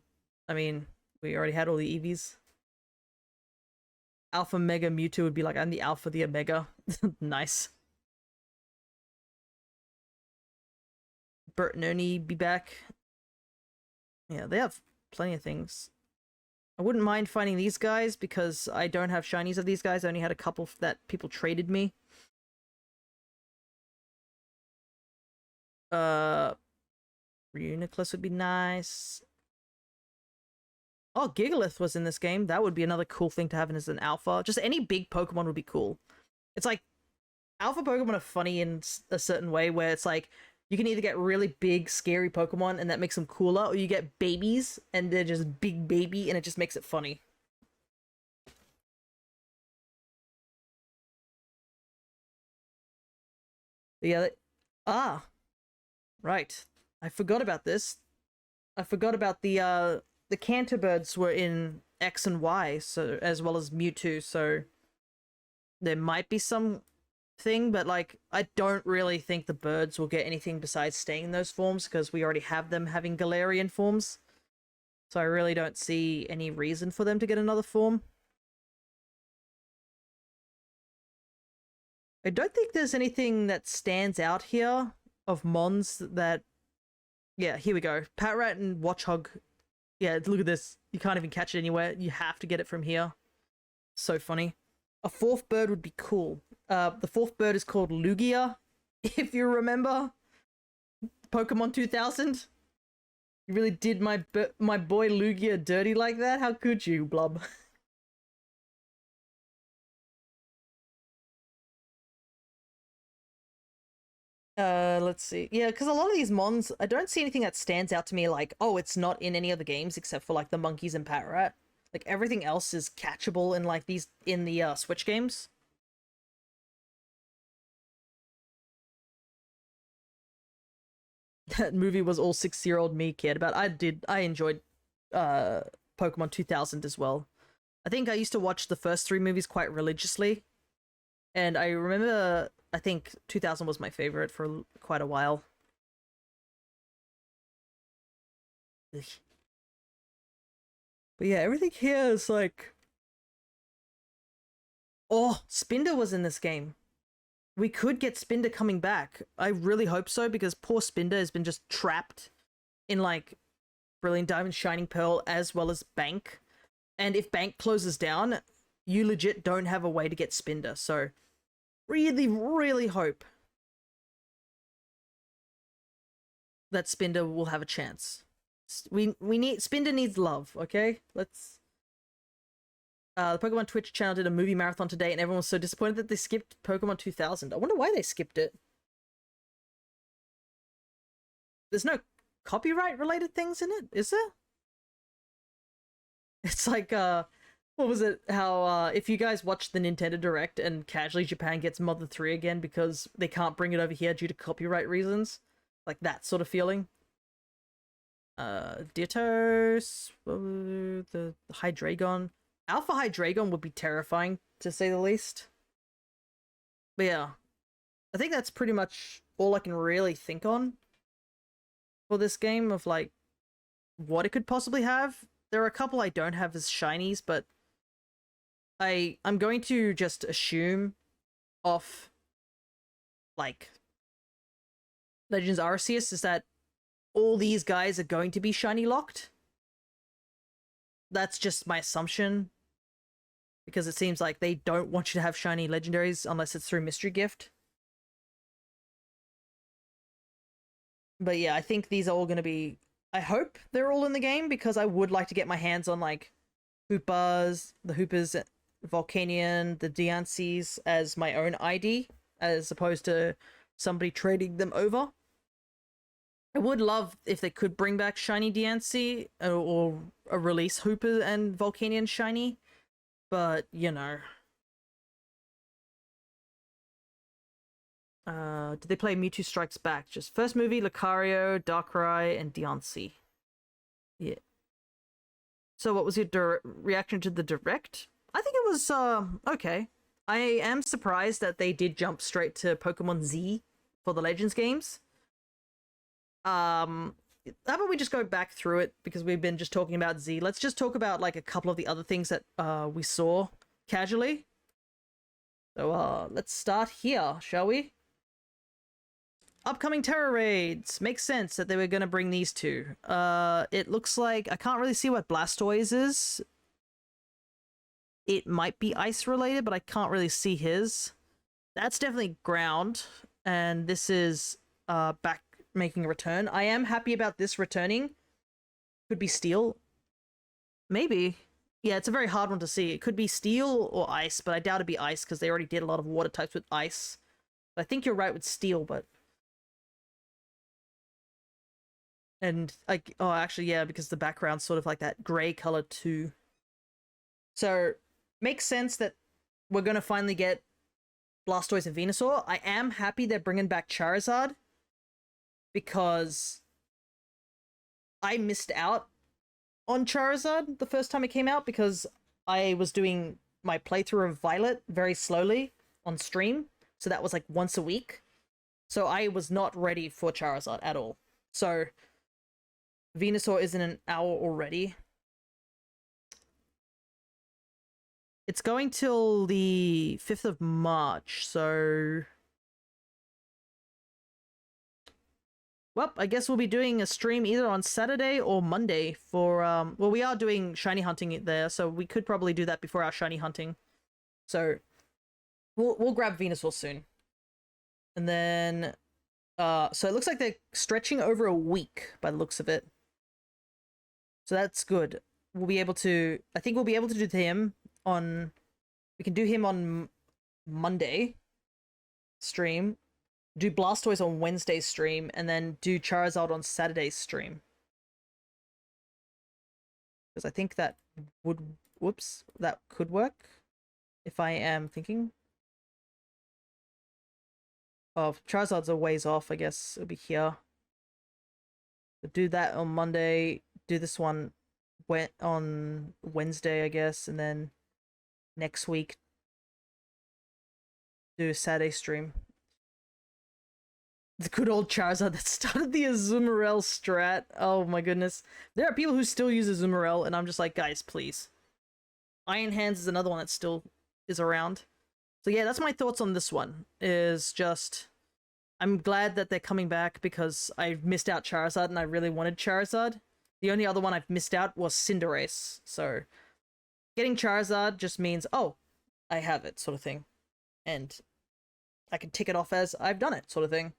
I mean, we already had all the Eevees. Alpha Mega Mewtwo would be like, I'm the Alpha, the Omega. Nice. Bert and Ernie be back. Yeah, they have plenty of things. I wouldn't mind finding these guys because I don't have shinies of these guys. I only had a couple that people traded me. Reuniclus would be nice. Oh, Gigalith was in this game. That would be another cool thing to have as an alpha. Just any big Pokemon would be cool. It's like, alpha Pokemon are funny in a certain way where it's like, you can either get really big, scary Pokemon and that makes them cooler, or you get babies and they're just big baby and it just makes it funny. But yeah, right. I forgot about this. I forgot about the Canterbirds were in X and Y, so as well as Mewtwo, so there might be some thing, but like I don't really think the birds will get anything besides staying in those forms because we already have them having Galarian forms. So I really don't see any reason for them to get another form. I don't think there's anything that stands out here of Mons that... Yeah, here we go. Patrat and Watchog. Yeah, look at this. You can't even catch it anywhere. You have to get it from here. So funny. A fourth bird would be cool. The fourth bird is called Lugia, if you remember. Pokemon 2000. You really did my boy Lugia dirty like that? How could you, Blub? Let's see. Yeah, because a lot of these Mons, I don't see anything that stands out to me like, oh, it's not in any of the games except for like the monkeys and Patrat. Like everything else is catchable in like these in the Switch games. That movie was all 6-year-old me cared about. I enjoyed Pokemon 2000 as well. I think I used to watch the first 3 movies quite religiously. And I remember, I think 2000 was my favorite for quite a while. Ugh. But yeah, everything here is like... Oh, Spinder was in this game. We could get Spinder coming back. I really hope so, because poor Spinder has been just trapped in like Brilliant Diamond, Shining Pearl, as well as Bank. And if bank closes down, you legit don't have a way to get Spinder. So really, really hope that Spinder will have a chance. We need Spinder needs love, okay? Let's the Pokemon Twitch channel did a movie marathon today and everyone was so disappointed that they skipped Pokemon 2000. I wonder why they skipped it. There's no copyright related things in it, is there? It's like what was it? How if you guys watch the Nintendo Direct and casually Japan gets Mother 3 again because they can't bring it over here due to copyright reasons, like that sort of feeling. Dittos, the Hydreigon. Alpha Hydreigon would be terrifying, to say the least. But yeah, I think that's pretty much all I can really think on for this game of, like, what it could possibly have. There are a couple I don't have as shinies, but I'm going to just assume off, like, Legends Arceus is that all these guys are going to be shiny locked. That's just my assumption, because it seems like they don't want you to have shiny legendaries unless it's through Mystery Gift. But yeah, I think these are all going to be... I hope they're all in the game, because I would like to get my hands on, like, the Hoopers, Volcanion, the Diancies as my own ID, as opposed to somebody trading them over. I would love if they could bring back shiny Diancie, or a release Hooper and Volcanion shiny, but, you know. Did they play Mewtwo Strikes Back? Just first movie, Lucario, Darkrai, and Diancie. Yeah. So what was your reaction to the Direct? I think it was, okay. I am surprised that they did jump straight to Pokemon Z for the Legends games. How about we just go back through it, because we've been just talking about Z. Let's just talk about, like, a couple of the other things that we saw casually. So let's start here, shall we? Upcoming Terra Raids. Makes sense that they were going to bring these two. It looks like... I can't really see what Blastoise is. It might be ice related, but I can't really see his. That's definitely ground. And this is back making a return. I am happy about this returning. Could be steel. Maybe. Yeah, it's a very hard one to see. It could be steel or ice, but I doubt it'd be ice because they already did a lot of water types with ice. But I think you're right with steel, but... And, like, oh, actually, yeah, because the background's sort of like that grey color too. So, makes sense that we're going to finally get Blastoise and Venusaur. I am happy they're bringing back Charizard, because I missed out on Charizard the first time it came out, because I was doing my playthrough of Violet very slowly on stream, so that was like once a week. So I was not ready for Charizard at all. So Venusaur is in an hour already. It's going till the 5th of March, so... Well, I guess we'll be doing a stream either on Saturday or Monday for, well, we are doing shiny hunting there, so we could probably do that before our shiny hunting. So, we'll grab Venusaur soon. And then, so it looks like they're stretching over a week by the looks of it. So that's good. We'll be able to, I think we'll be able to do him on, we can do him on Monday stream, do Blastoise on Wednesday's stream, and then do Charizard on Saturday's stream. Because I think that would, whoops, that could work, if I am thinking. Oh, Charizard's a ways off, I guess it'll be here. So do that on Monday, do this one on Wednesday, I guess, and then next week do a Saturday stream. The good old Charizard that started the Azumarill strat. Oh my goodness. There are people who still use Azumarill, and I'm just like, guys, please. Iron Hands is another one that still is around. So yeah, that's my thoughts on this one. Is just, I'm glad that they're coming back, because I missed out Charizard and I really wanted Charizard. The only other one I've missed out was Cinderace. So getting Charizard just means, oh, I have it, sort of thing. And I can tick it off as I've done it, sort of thing.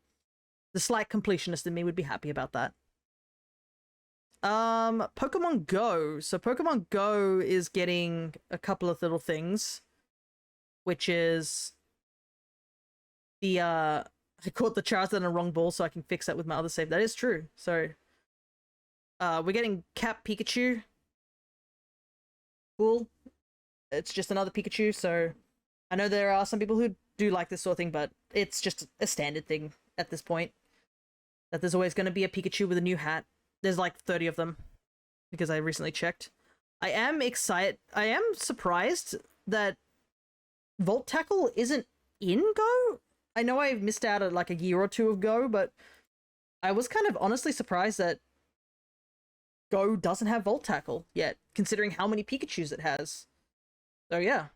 The slight completionist in me would be happy about that. Pokemon Go. So Pokemon Go is getting a couple of little things, which is the I caught the Charizard in a wrong ball, so I can fix that with my other save. That is true. So we're getting Cap Pikachu. Cool. It's just another Pikachu, so I know there are some people who do like this sort of thing, but it's just a standard thing at this point. That there's always going to be a Pikachu with a new hat. There's like 30 of them, because I recently checked. I am excited. I am surprised that Volt Tackle isn't in Go. I know I missed out at like a year or two of Go, but I was kind of honestly surprised that Go doesn't have Volt Tackle yet, considering how many Pikachus it has. So yeah,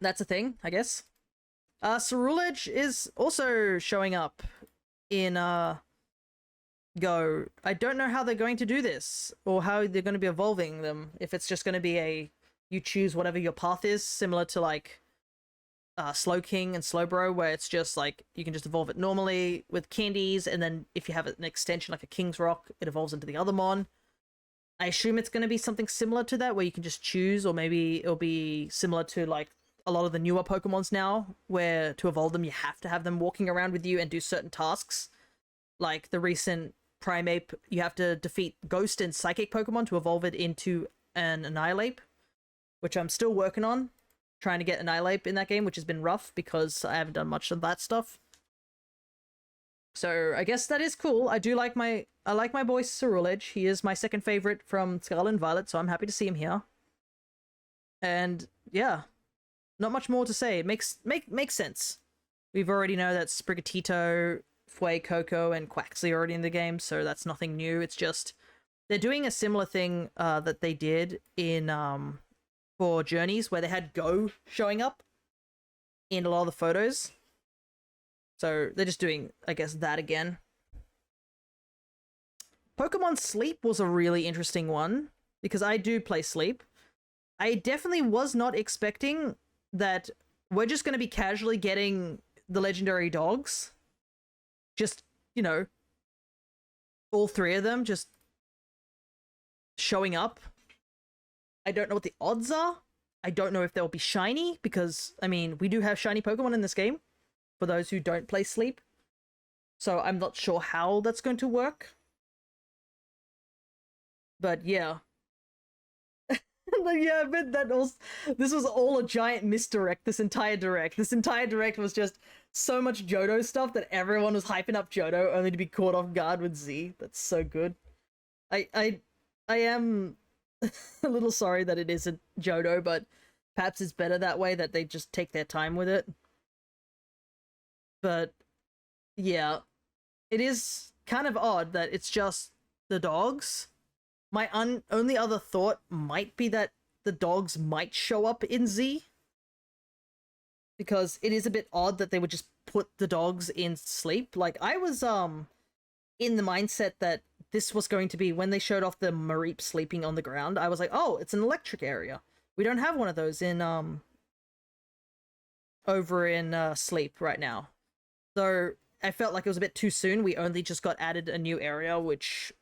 that's a thing, I guess. Cerulege is also showing up in Go. I don't know how they're going to do this, or how they're going to be evolving them. If it's just going to be you choose whatever your path is, similar to like Slowking and Slowbro, where it's just like you can just evolve it normally with candies, and then if you have an extension like a King's Rock, it evolves into the other mon. I assume it's going to be something similar to that, where you can just choose, or maybe it'll be similar to like a lot of the newer Pokemons now, where to evolve them you have to have them walking around with you and do certain tasks. Like the recent Primeape, you have to defeat Ghost and Psychic Pokemon to evolve it into an Annihilape, which I'm still working on, trying to get Annihilape in that game, which has been rough because I haven't done much of that stuff. So I guess that is cool. I like my boy Cerulege. He is my second favorite from Scarlet and Violet, so I'm happy to see him here. And yeah, not much more to say. It makes sense. We've already know that Sprigatito, Fuecoco, and Quaxley are already in the game, so that's nothing new. It's just they're doing a similar thing that they did in for Journeys, where they had Go showing up in a lot of the photos. So they're just doing, I guess, that again. Pokemon Sleep was a really interesting one, because I do play Sleep. I definitely was not expecting that we're just going to be casually getting the legendary dogs. Just, you know, all three of them just showing up. I don't know what the odds are. I don't know if they'll be shiny, because, I mean, we do have shiny Pokemon in this game, for those who don't play Sleep. So I'm not sure how that's going to work. But yeah. Yeah, but this was all a giant misdirect, this entire direct. This entire direct was just so much Johto stuff that everyone was hyping up Johto only to be caught off guard with Z. That's so good. I am a little sorry that it isn't Johto, but perhaps it's better that way, that they just take their time with it. But yeah, it is kind of odd that it's just the dogs. My only other thought might be that the dogs might show up in Z, because it is a bit odd that they would just put the dogs in Sleep. Like, I was in the mindset that this was going to be, when they showed off the Mareep sleeping on the ground, I was like, oh, it's an electric area. We don't have one of those in over in Sleep right now. So I felt like it was a bit too soon. We only just got added a new area, which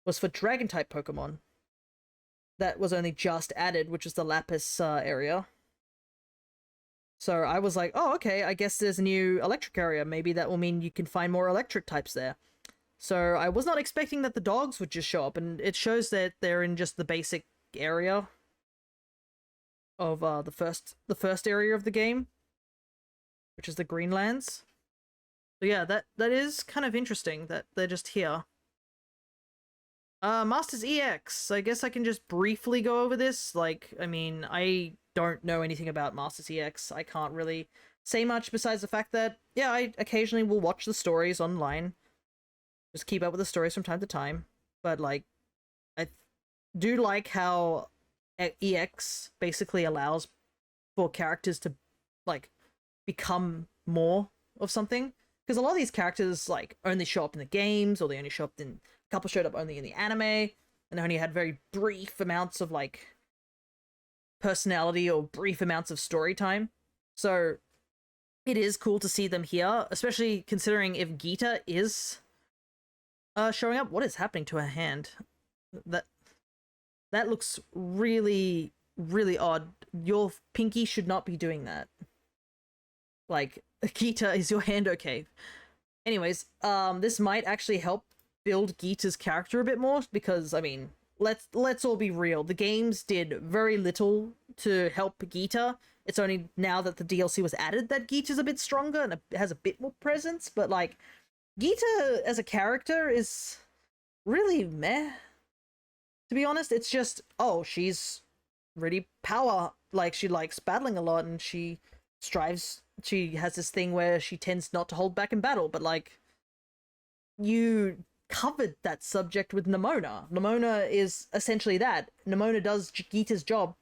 was for Dragon-type Pokemon. That was only just added, which is the Lapis area. So I was like, oh, okay, I guess there's a new electric area. Maybe that will mean you can find more electric types there. So I was not expecting that the dogs would just show up, and it shows that they're in just the basic area of the first area of the game, which is the Greenlands. So yeah, that is kind of interesting that they're just here. Masters EX. I guess I can just briefly go over this. Like, I mean, I don't know anything about Masters EX. I can't really say much besides the fact that, yeah, I occasionally will watch the stories online. Just keep up with the stories from time to time. But, like, I do like how EX basically allows for characters to, like, become more of something. Because a lot of these characters, like, only show up in the games, or they only show up in... A couple showed up only in the anime, and only had very brief amounts of, like, personality or brief amounts of story time. So it is cool to see them here, especially considering if Gita is showing up. What is happening to her hand? That looks really, really odd. Your pinky should not be doing that. Like, Gita, is your hand okay? Anyways, this might actually help build Gita's character a bit more, because, I mean, let's all be real. The games did very little to help Gita. It's only now that the DLC was added that Gita's a bit stronger and has a bit more presence, but, like, Gita as a character is really meh. To be honest, it's just, oh, she's really power, like, she likes battling a lot, and she strives, she has this thing where she tends not to hold back in battle, but, like, you covered that subject with Nimona. Nimona is essentially that. Nimona does Gita's job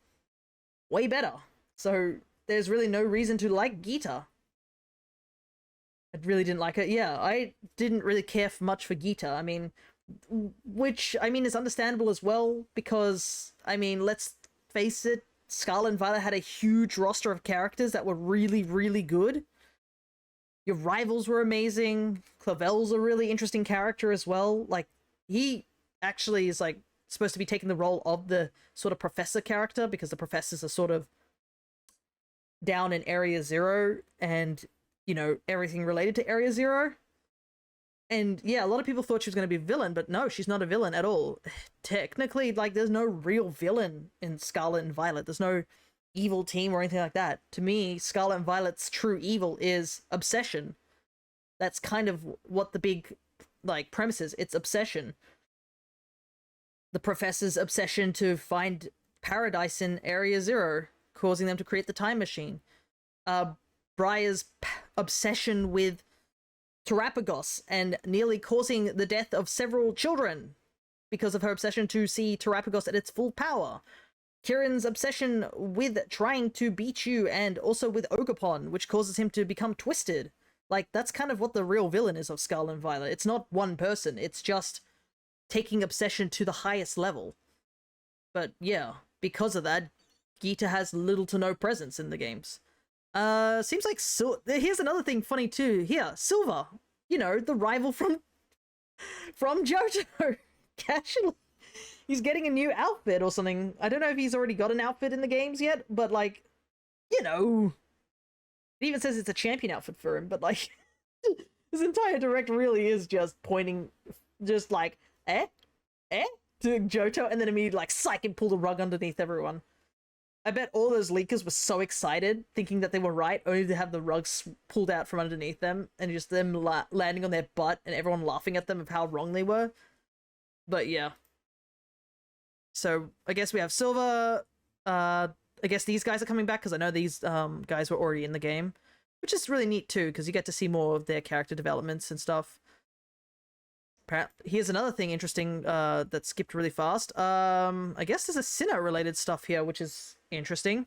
way better, so there's really no reason to like Gita. I really didn't like her. Yeah, I didn't really care much for Gita. I mean, which, I mean, is understandable as well, because, I mean, let's face it, Scarlet and Violet had a huge roster of characters that were really, really good. Your rivals were amazing. Clavel's a really interesting character as well. Like, he actually is, like, supposed to be taking the role of the sort of professor character, because the professors are sort of down in Area Zero and, you know, everything related to Area Zero. And yeah, a lot of people thought she was going to be a villain, but no, she's not a villain at all. Technically, like, there's no real villain in Scarlet and Violet. There's no evil team or anything like that. To me, Scarlet and Violet's true evil is obsession. That's kind of what the big, like, premise is. It's obsession. The professor's obsession to find paradise in Area Zero, causing them to create the time machine. Briar's obsession with Terapagos and nearly causing the death of several children because of her obsession to see Terapagos at its full power. Kieran's obsession with trying to beat you, and also with Ogerpon, which causes him to become twisted. Like, that's kind of what the real villain is of Scarlet and Violet. It's not one person, it's just taking obsession to the highest level. But yeah, because of that, Gita has little to no presence in the games. Seems like here's another thing funny too. Here, Silver, you know, the rival from Johto. Casually, he's getting a new outfit or something. I don't know if he's already got an outfit in the games yet, but, like, you know, it even says it's a champion outfit for him. But, like, his entire direct really is just pointing, just like to Johto, and then immediately, like, psych, and pull the rug underneath everyone. I bet all those leakers were so excited, thinking that they were right, only to have the rugs pulled out from underneath them, and just them landing on their butt, and everyone laughing at them of how wrong they were. But yeah. So, I guess we have Silver. I guess these guys are coming back, because I know these guys were already in the game. Which is really neat too, because you get to see more of their character developments and stuff. Here's another thing interesting that skipped really fast. I guess there's a Sinnoh-related stuff here, which is interesting.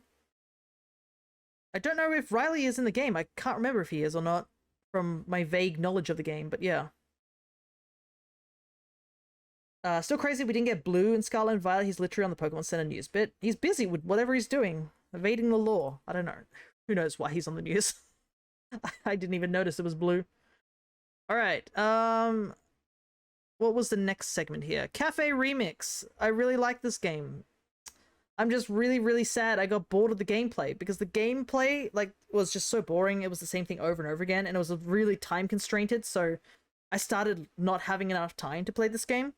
I don't know if Riley is in the game. I can't remember if he is or not, from my vague knowledge of the game, but yeah. Still crazy we didn't get Blue in Scarlet and Violet. He's literally on the Pokemon Center news bit. He's busy with whatever he's doing, evading the law. I don't know. Who knows why he's on the news? I didn't even notice it was Blue. Alright, what was the next segment here? Cafe Remix. I really like this game. I'm just really, really sad I got bored of the gameplay, because the gameplay, like, was just so boring. It was the same thing over and over again, and it was really time constrained, so I started not having enough time to play this game.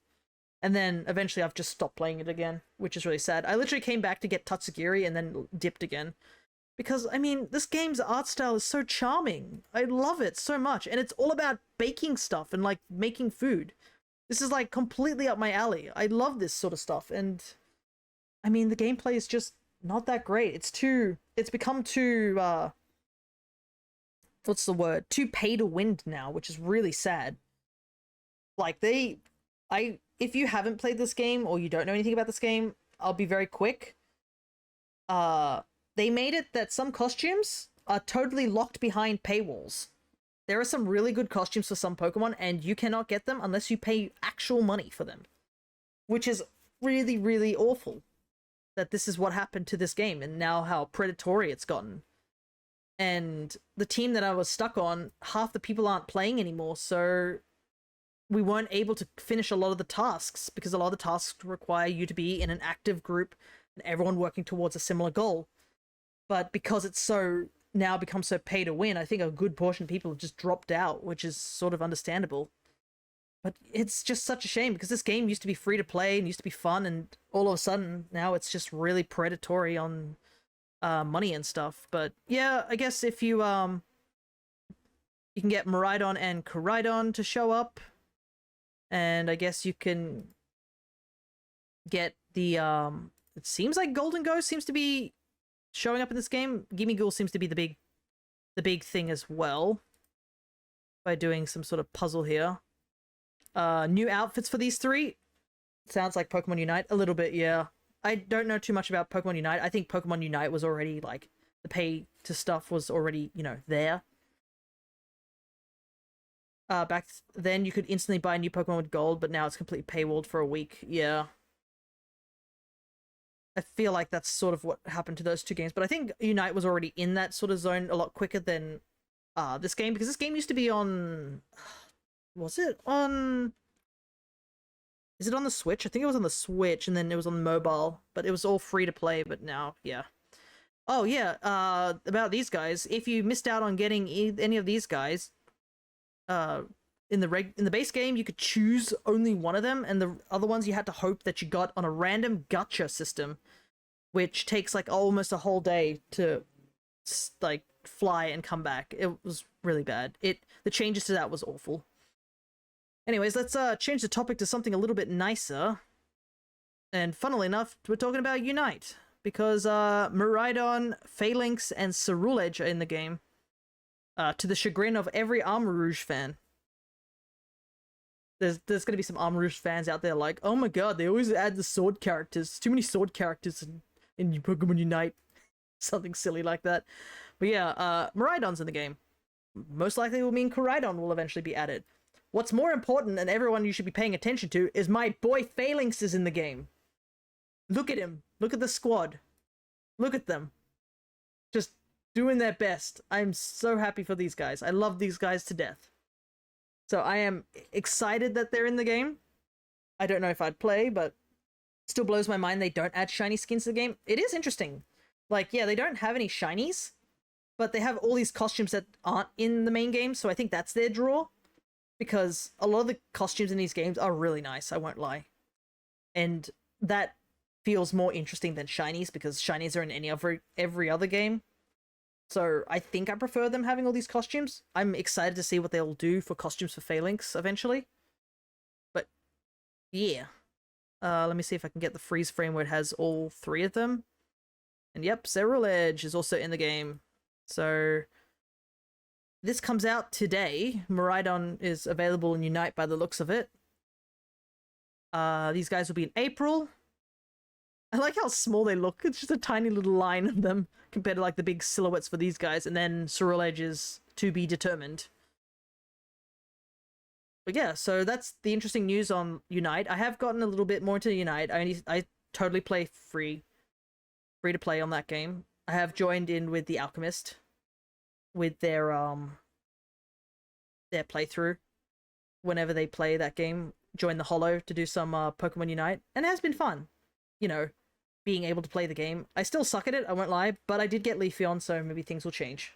And then eventually I've just stopped playing it again, which is really sad. I literally came back to get Tatsugiri and then dipped again. Because, I mean, this game's art style is so charming. I love it so much. And it's all about baking stuff and, like, making food. This is, like, completely up my alley. I love this sort of stuff. And, I mean, the gameplay is just not that great. It's become too, what's the word? Too pay to win now, which is really sad. Like, if you haven't played this game, or you don't know anything about this game, I'll be very quick. They made it that some costumes are totally locked behind paywalls. There are some really good costumes for some Pokemon, and you cannot get them unless you pay actual money for them. Which is really, really awful. that this is what happened to this game and now how predatory it's gotten. And the team that I was stuck on, half the people aren't playing anymore, so we weren't able to finish a lot of the tasks because a lot of the tasks require you to be in an active group and everyone working towards a similar goal. But because it's so now become so pay to win, I think a good portion of people have just dropped out, which is sort of understandable. But it's just such a shame because this game used to be free to play and used to be fun, and all of a sudden now it's just really predatory on money and stuff. But yeah, I guess if you you can get Miraidon and Koraidon to show up, and I guess you can get the it seems like Golden Ghost seems to be showing up in this game. Gimme Ghoul seems to be the big thing as well, by doing some sort of puzzle here. New outfits for these three. Sounds like Pokemon Unite a little bit, yeah. I don't know too much about Pokemon Unite. I think Pokemon Unite was already, like, the pay to stuff was already, you know, there. Back then you could instantly buy a new Pokemon with gold, but now it's completely paywalled for a week, yeah. I feel like that's sort of what happened to those two games, but I think Unite was already in that sort of zone a lot quicker than this game, because this game used to be on... Was it on... Is it on the Switch? I think it was on the Switch, and then it was on mobile, but it was all free to play, but now, yeah. Oh, yeah, about these guys. If you missed out on getting any of these guys, in the base game, you could choose only one of them, and the other ones you had to hope that you got on a random gacha system, which takes, like, almost a whole day to, like, fly and come back. It was really bad. The changes to that was awful. Anyways, let's change the topic to something a little bit nicer. And funnily enough, we're talking about Unite, because Miraidon, Phalanx, and Ceruledge are in the game, to the chagrin of every Armor Rouge fan. There's gonna be some Armor Rouge fans out there like, oh my god, they always add the sword characters. Too many sword characters in Pokemon Unite. Something silly like that. But yeah, Miraidon's in the game. Most likely will mean Koraidon will eventually be added. What's more important, and everyone you should be paying attention to, is my boy Phalanx is in the game. Look at him. Look at the squad. Look at them. Just doing their best. I'm so happy for these guys. I love these guys to death. So I am excited that they're in the game. I don't know if I'd play, but it still blows my mind they don't add shiny skins to the game. It is interesting. Like, yeah, they don't have any shinies, but they have all these costumes that aren't in the main game, so I think that's their draw. Because a lot of the costumes in these games are really nice, I won't lie. And that feels more interesting than shinies, because shinies are in every other game. So I think I prefer them having all these costumes. I'm excited to see what they'll do for costumes for Phalanx eventually. But yeah. Let me see if I can get the freeze frame where it has all three of them. And yep, Ceruledge is also in the game. So this comes out today. Miraidon is available in Unite by the looks of it. These guys will be in April. I like how small they look. It's just a tiny little line of them compared to like the big silhouettes for these guys. And then Ceruledge is to be determined. But yeah, so that's the interesting news on Unite. I have gotten a little bit more into Unite. I totally play free to play on that game. I have joined in with the Alchemist with their playthrough whenever they play that game. Join the Hollow to do some Pokemon Unite, and it has been fun. You know, being able to play the game. I still suck at it, I won't lie, but I did get Leafeon, so maybe things will change.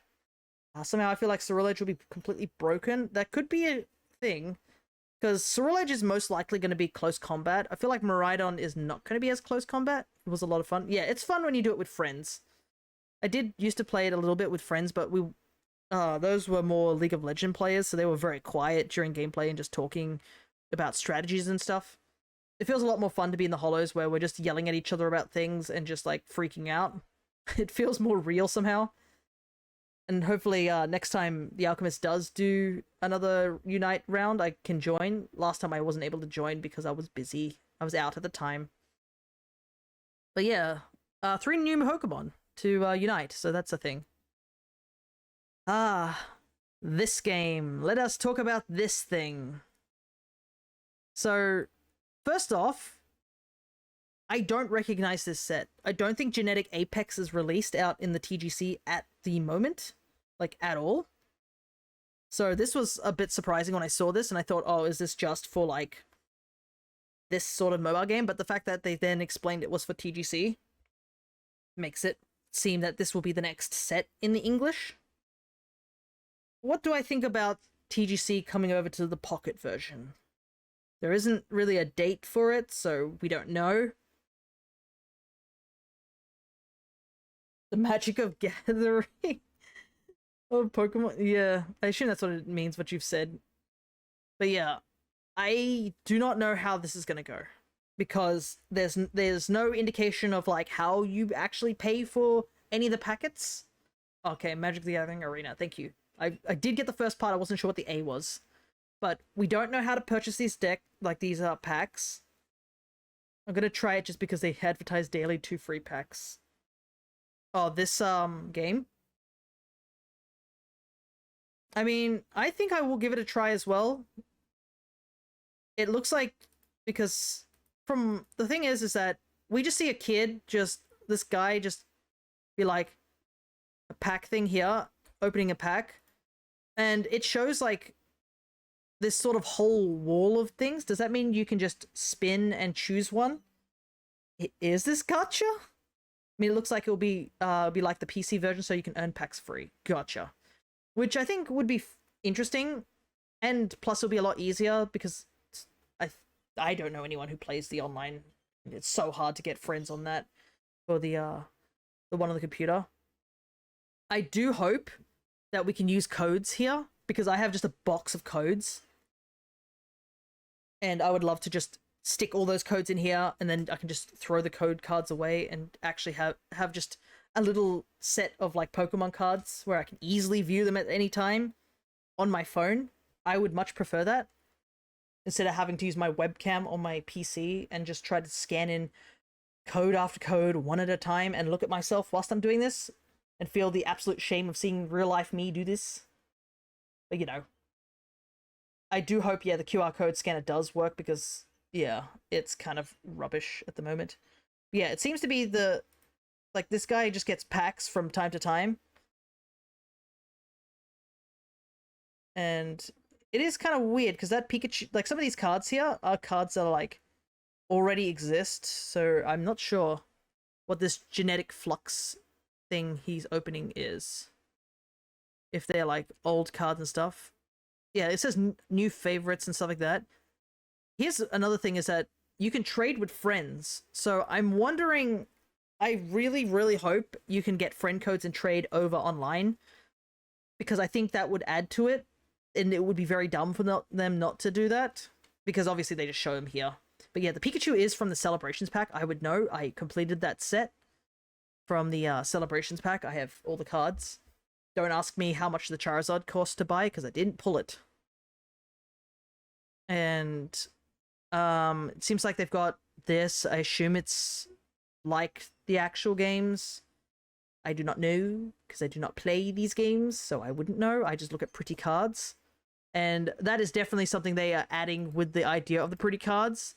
Somehow I feel like Ceruledge will be completely broken. That could be a thing, because Ceruledge is most likely going to be close combat. I feel like Miraidon is not going to be as close combat. It was a lot of fun. Yeah, it's fun when you do it with friends. I did used to play it a little bit with friends, but those were more League of Legends players, so they were very quiet during gameplay and just talking about strategies and stuff. It feels a lot more fun to be in the Hollows where we're just yelling at each other about things and just like freaking out. It feels more real somehow. And hopefully next time the Alchemist does do another Unite round, I can join. Last time I wasn't able to join because I was busy. I was out at the time. But yeah, 3 new Pokemon to Unite, so that's a thing. This game. Let us talk about this thing. So, first off, I don't recognize this set. I don't think Genetic Apex is released out in the TGC at the moment, like at all. So this was a bit surprising when I saw this, and I thought, oh, is this just for like this sort of mobile game? But the fact that they then explained it was for TGC makes it seem that this will be the next set in the English. What do I think about TGC coming over to the Pocket version? There isn't really a date for it, so we don't know. The magic of gathering of Pokemon. Yeah, I assume that's what it means, what you've said. But yeah, I do not know how this is going to go. Because there's no indication of like how you actually pay for any of the packets. Okay, Magic the Gathering Arena, thank you. I did get the first part, I wasn't sure what the A was. But we don't know how to purchase these these packs. I'm gonna try it just because they advertise daily 2 free packs. Oh, this game? I mean, I think I will give it a try as well. It looks like, because from the thing is that we just see a kid, this guy just be like a pack thing here, opening a pack, and it shows like this sort of whole wall of things. Does that mean you can just spin and choose one? Is this gacha? I mean, it looks like it'll be like the PC version, so you can earn packs free. Gotcha. Which I think would be interesting, and plus it'll be a lot easier because I don't know anyone who plays the online. It's so hard to get friends on that, or the one on the computer. I do hope that we can use codes here, because I have just a box of codes, and I would love to just stick all those codes in here, and then I can just throw the code cards away and actually have just a little set of like Pokemon cards where I can easily view them at any time on my phone. I would much prefer that, instead of having to use my webcam on my PC and just try to scan in code after code one at a time and look at myself whilst I'm doing this and feel the absolute shame of seeing real life me do this. But you know, I do hope, yeah, the QR code scanner does work, because yeah, it's kind of rubbish at the moment. But yeah, it seems to be like this guy just gets packs from time to time. And it is kind of weird, because that Pikachu, like some of these cards here are cards that are like already exist, so I'm not sure what this genetic flux thing he's opening is. If they're like old cards and stuff. Yeah, it says new favorites and stuff like that. Here's another thing, is that you can trade with friends. So I'm wondering, I really, really hope you can get friend codes and trade over online, because I think that would add to it. And it would be very dumb for them not to do that, because obviously they just show them here. But yeah, the Pikachu is from the Celebrations pack. I would know. I completed that set from the Celebrations pack. I have all the cards. Don't ask me how much the Charizard cost to buy, because I didn't pull it. And it seems like they've got this. I assume it's like the actual games. I do not know, because I do not play these games, so I wouldn't know. I just look at pretty cards. And that is definitely something they are adding with the idea of the pretty cards.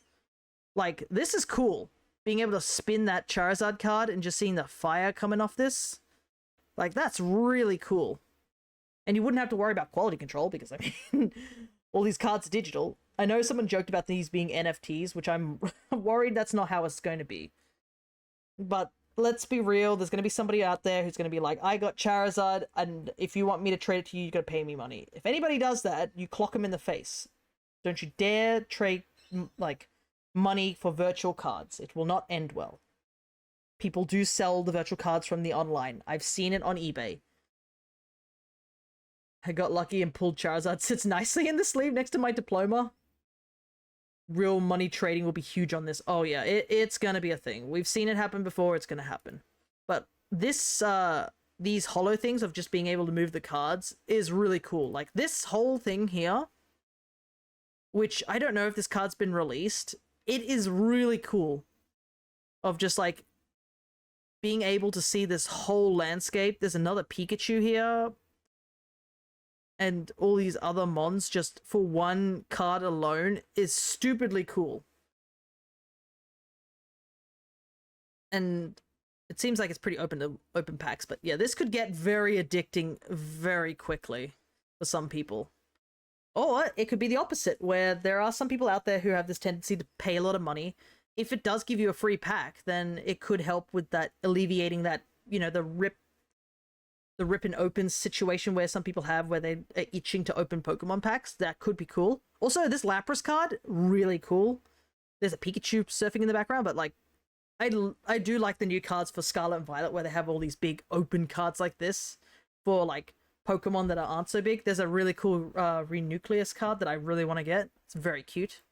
Like, this is cool. Being able to spin that Charizard card and just seeing the fire coming off this. Like, that's really cool. And you wouldn't have to worry about quality control, because, I mean, all these cards are digital. I know someone joked about these being NFTs, which I'm worried that's not how it's going to be. But let's be real, there's going to be somebody out there who's going to be like, I got Charizard, and if you want me to trade it to you, you got to pay me money. If anybody does that, you clock them in the face. Don't you dare trade, like, money for virtual cards. It will not end well. People do sell the virtual cards from the online. I've seen it on eBay. I got lucky and pulled Charizard. Sits nicely in the sleeve next to my diploma. Real money trading will be huge on this. Oh yeah, it's gonna be a thing. We've seen it happen before, it's gonna happen. But this, these holo things of just being able to move the cards is really cool. Like, this whole thing here, which I don't know if this card's been released, it is really cool. Of just, like, being able to see this whole landscape. There's another Pikachu here. And all these other mons just for one card alone is stupidly cool. And it seems like it's pretty open to open packs, but yeah, this could get very addicting very quickly for some people. Or it could be the opposite, where there are some people out there who have this tendency to pay a lot of money. If it does give you a free pack, then it could help with that, alleviating that, you know, the rip and open situation where some people have, where they are itching to open Pokemon packs. That could be cool. Also, this Lapras card, really cool. There's a Pikachu surfing in the background, but like, I do like the new cards for Scarlet and Violet, where they have all these big open cards like this for like Pokemon that aren't so big. There's a really cool Renucleus card that I really want to get. It's very cute.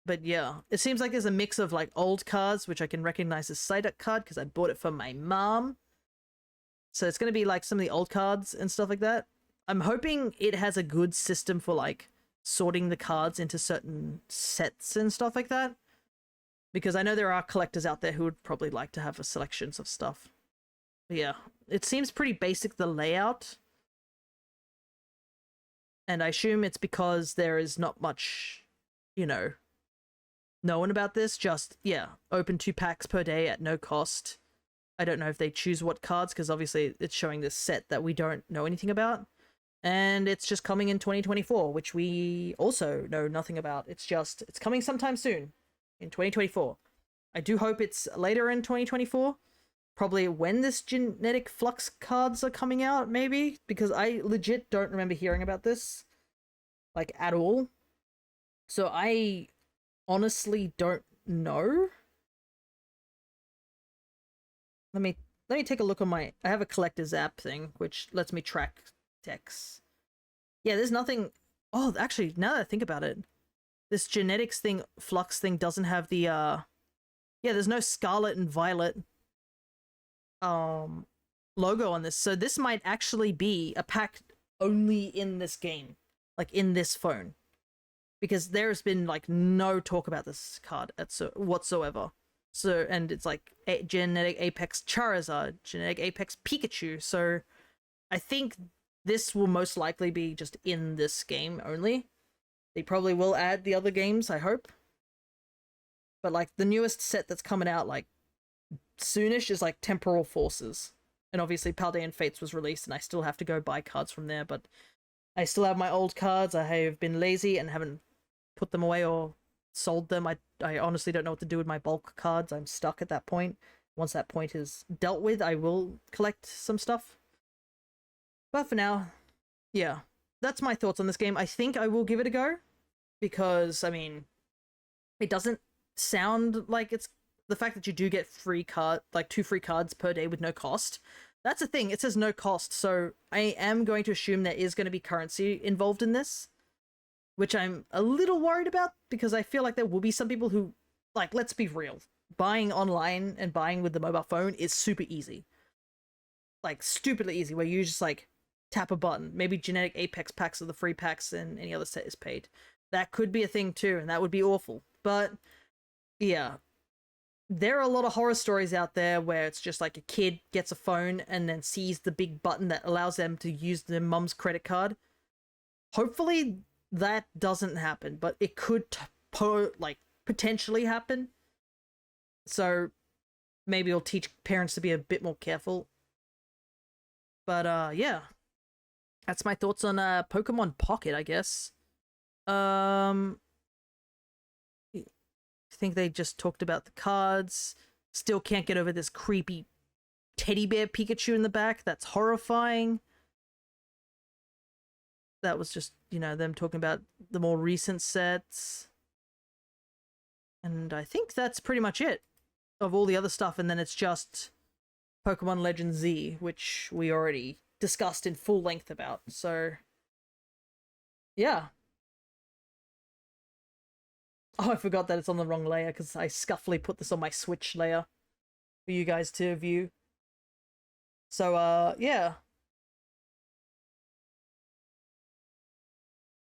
But yeah, it seems like there's a mix of like old cards, which I can recognize as Psyduck card because I bought it for my mom. So it's going to be like some of the old cards and stuff like that. I'm hoping it has a good system for like sorting the cards into certain sets and stuff like that. Because I know there are collectors out there who would probably like to have a selections of stuff. But yeah, it seems pretty basic, the layout. And I assume it's because there is not much, you know, known about this. Just, yeah, open 2 packs per day at no cost. I don't know if they choose what cards, because obviously it's showing this set that we don't know anything about. And it's just coming in 2024, which we also know nothing about. It's coming sometime soon in 2024. I do hope it's later in 2024. Probably when this genetic flux cards are coming out, maybe, because I legit don't remember hearing about this, like, at all. So I honestly don't know. Let me take a look on I have a collector's app thing, which lets me track decks. Yeah, there's nothing. Oh, actually, now that I think about it, this genetics thing, flux thing, doesn't have the yeah, there's no Scarlet and Violet logo on this. So this might actually be a pack only in this game, like in this phone, because there's been like no talk about this card whatsoever. So, and it's like genetic Apex Charizard, genetic Apex Pikachu. So I think this will most likely be just in this game only. They probably will add the other games, I hope. But like the newest set that's coming out like soonish is like Temporal Forces. And obviously Paldean Fates was released and I still have to go buy cards from there, but I still have my old cards. I have been lazy and haven't put them away or sold them. I honestly don't know what to do with my bulk cards. I'm stuck at that point. Once that point is dealt with, I will collect some stuff. But for now, yeah, that's my thoughts on this game. I think I will give it a go because, I mean, it doesn't sound like it's the fact that you do get like 2 free cards per day with no cost. That's the thing. It says no cost. So I am going to assume there is going to be currency involved in this, which I'm a little worried about because I feel like there will be some people who, like, let's be real, buying online and buying with the mobile phone is super easy. Like, stupidly easy, where you just, like, tap a button. Maybe genetic Apex packs are the free packs and any other set is paid. That could be a thing too, and that would be awful. But, yeah. There are a lot of horror stories out there where it's just like a kid gets a phone and then sees the big button that allows them to use their mum's credit card. Hopefully that doesn't happen, but it could potentially happen. So maybe it'll teach parents to be a bit more careful. But yeah, that's my thoughts on Pokemon Pocket, I guess. I think they just talked about the cards. Still can't get over this creepy teddy bear Pikachu in the back. That's horrifying. That was just, you know, them talking about the more recent sets. And I think that's pretty much it of all the other stuff. And then it's just Pokemon Legend Z, which we already discussed in full length about. So, yeah. Oh, I forgot that it's on the wrong layer because I scuffily put this on my Switch layer for you guys to view. So, yeah.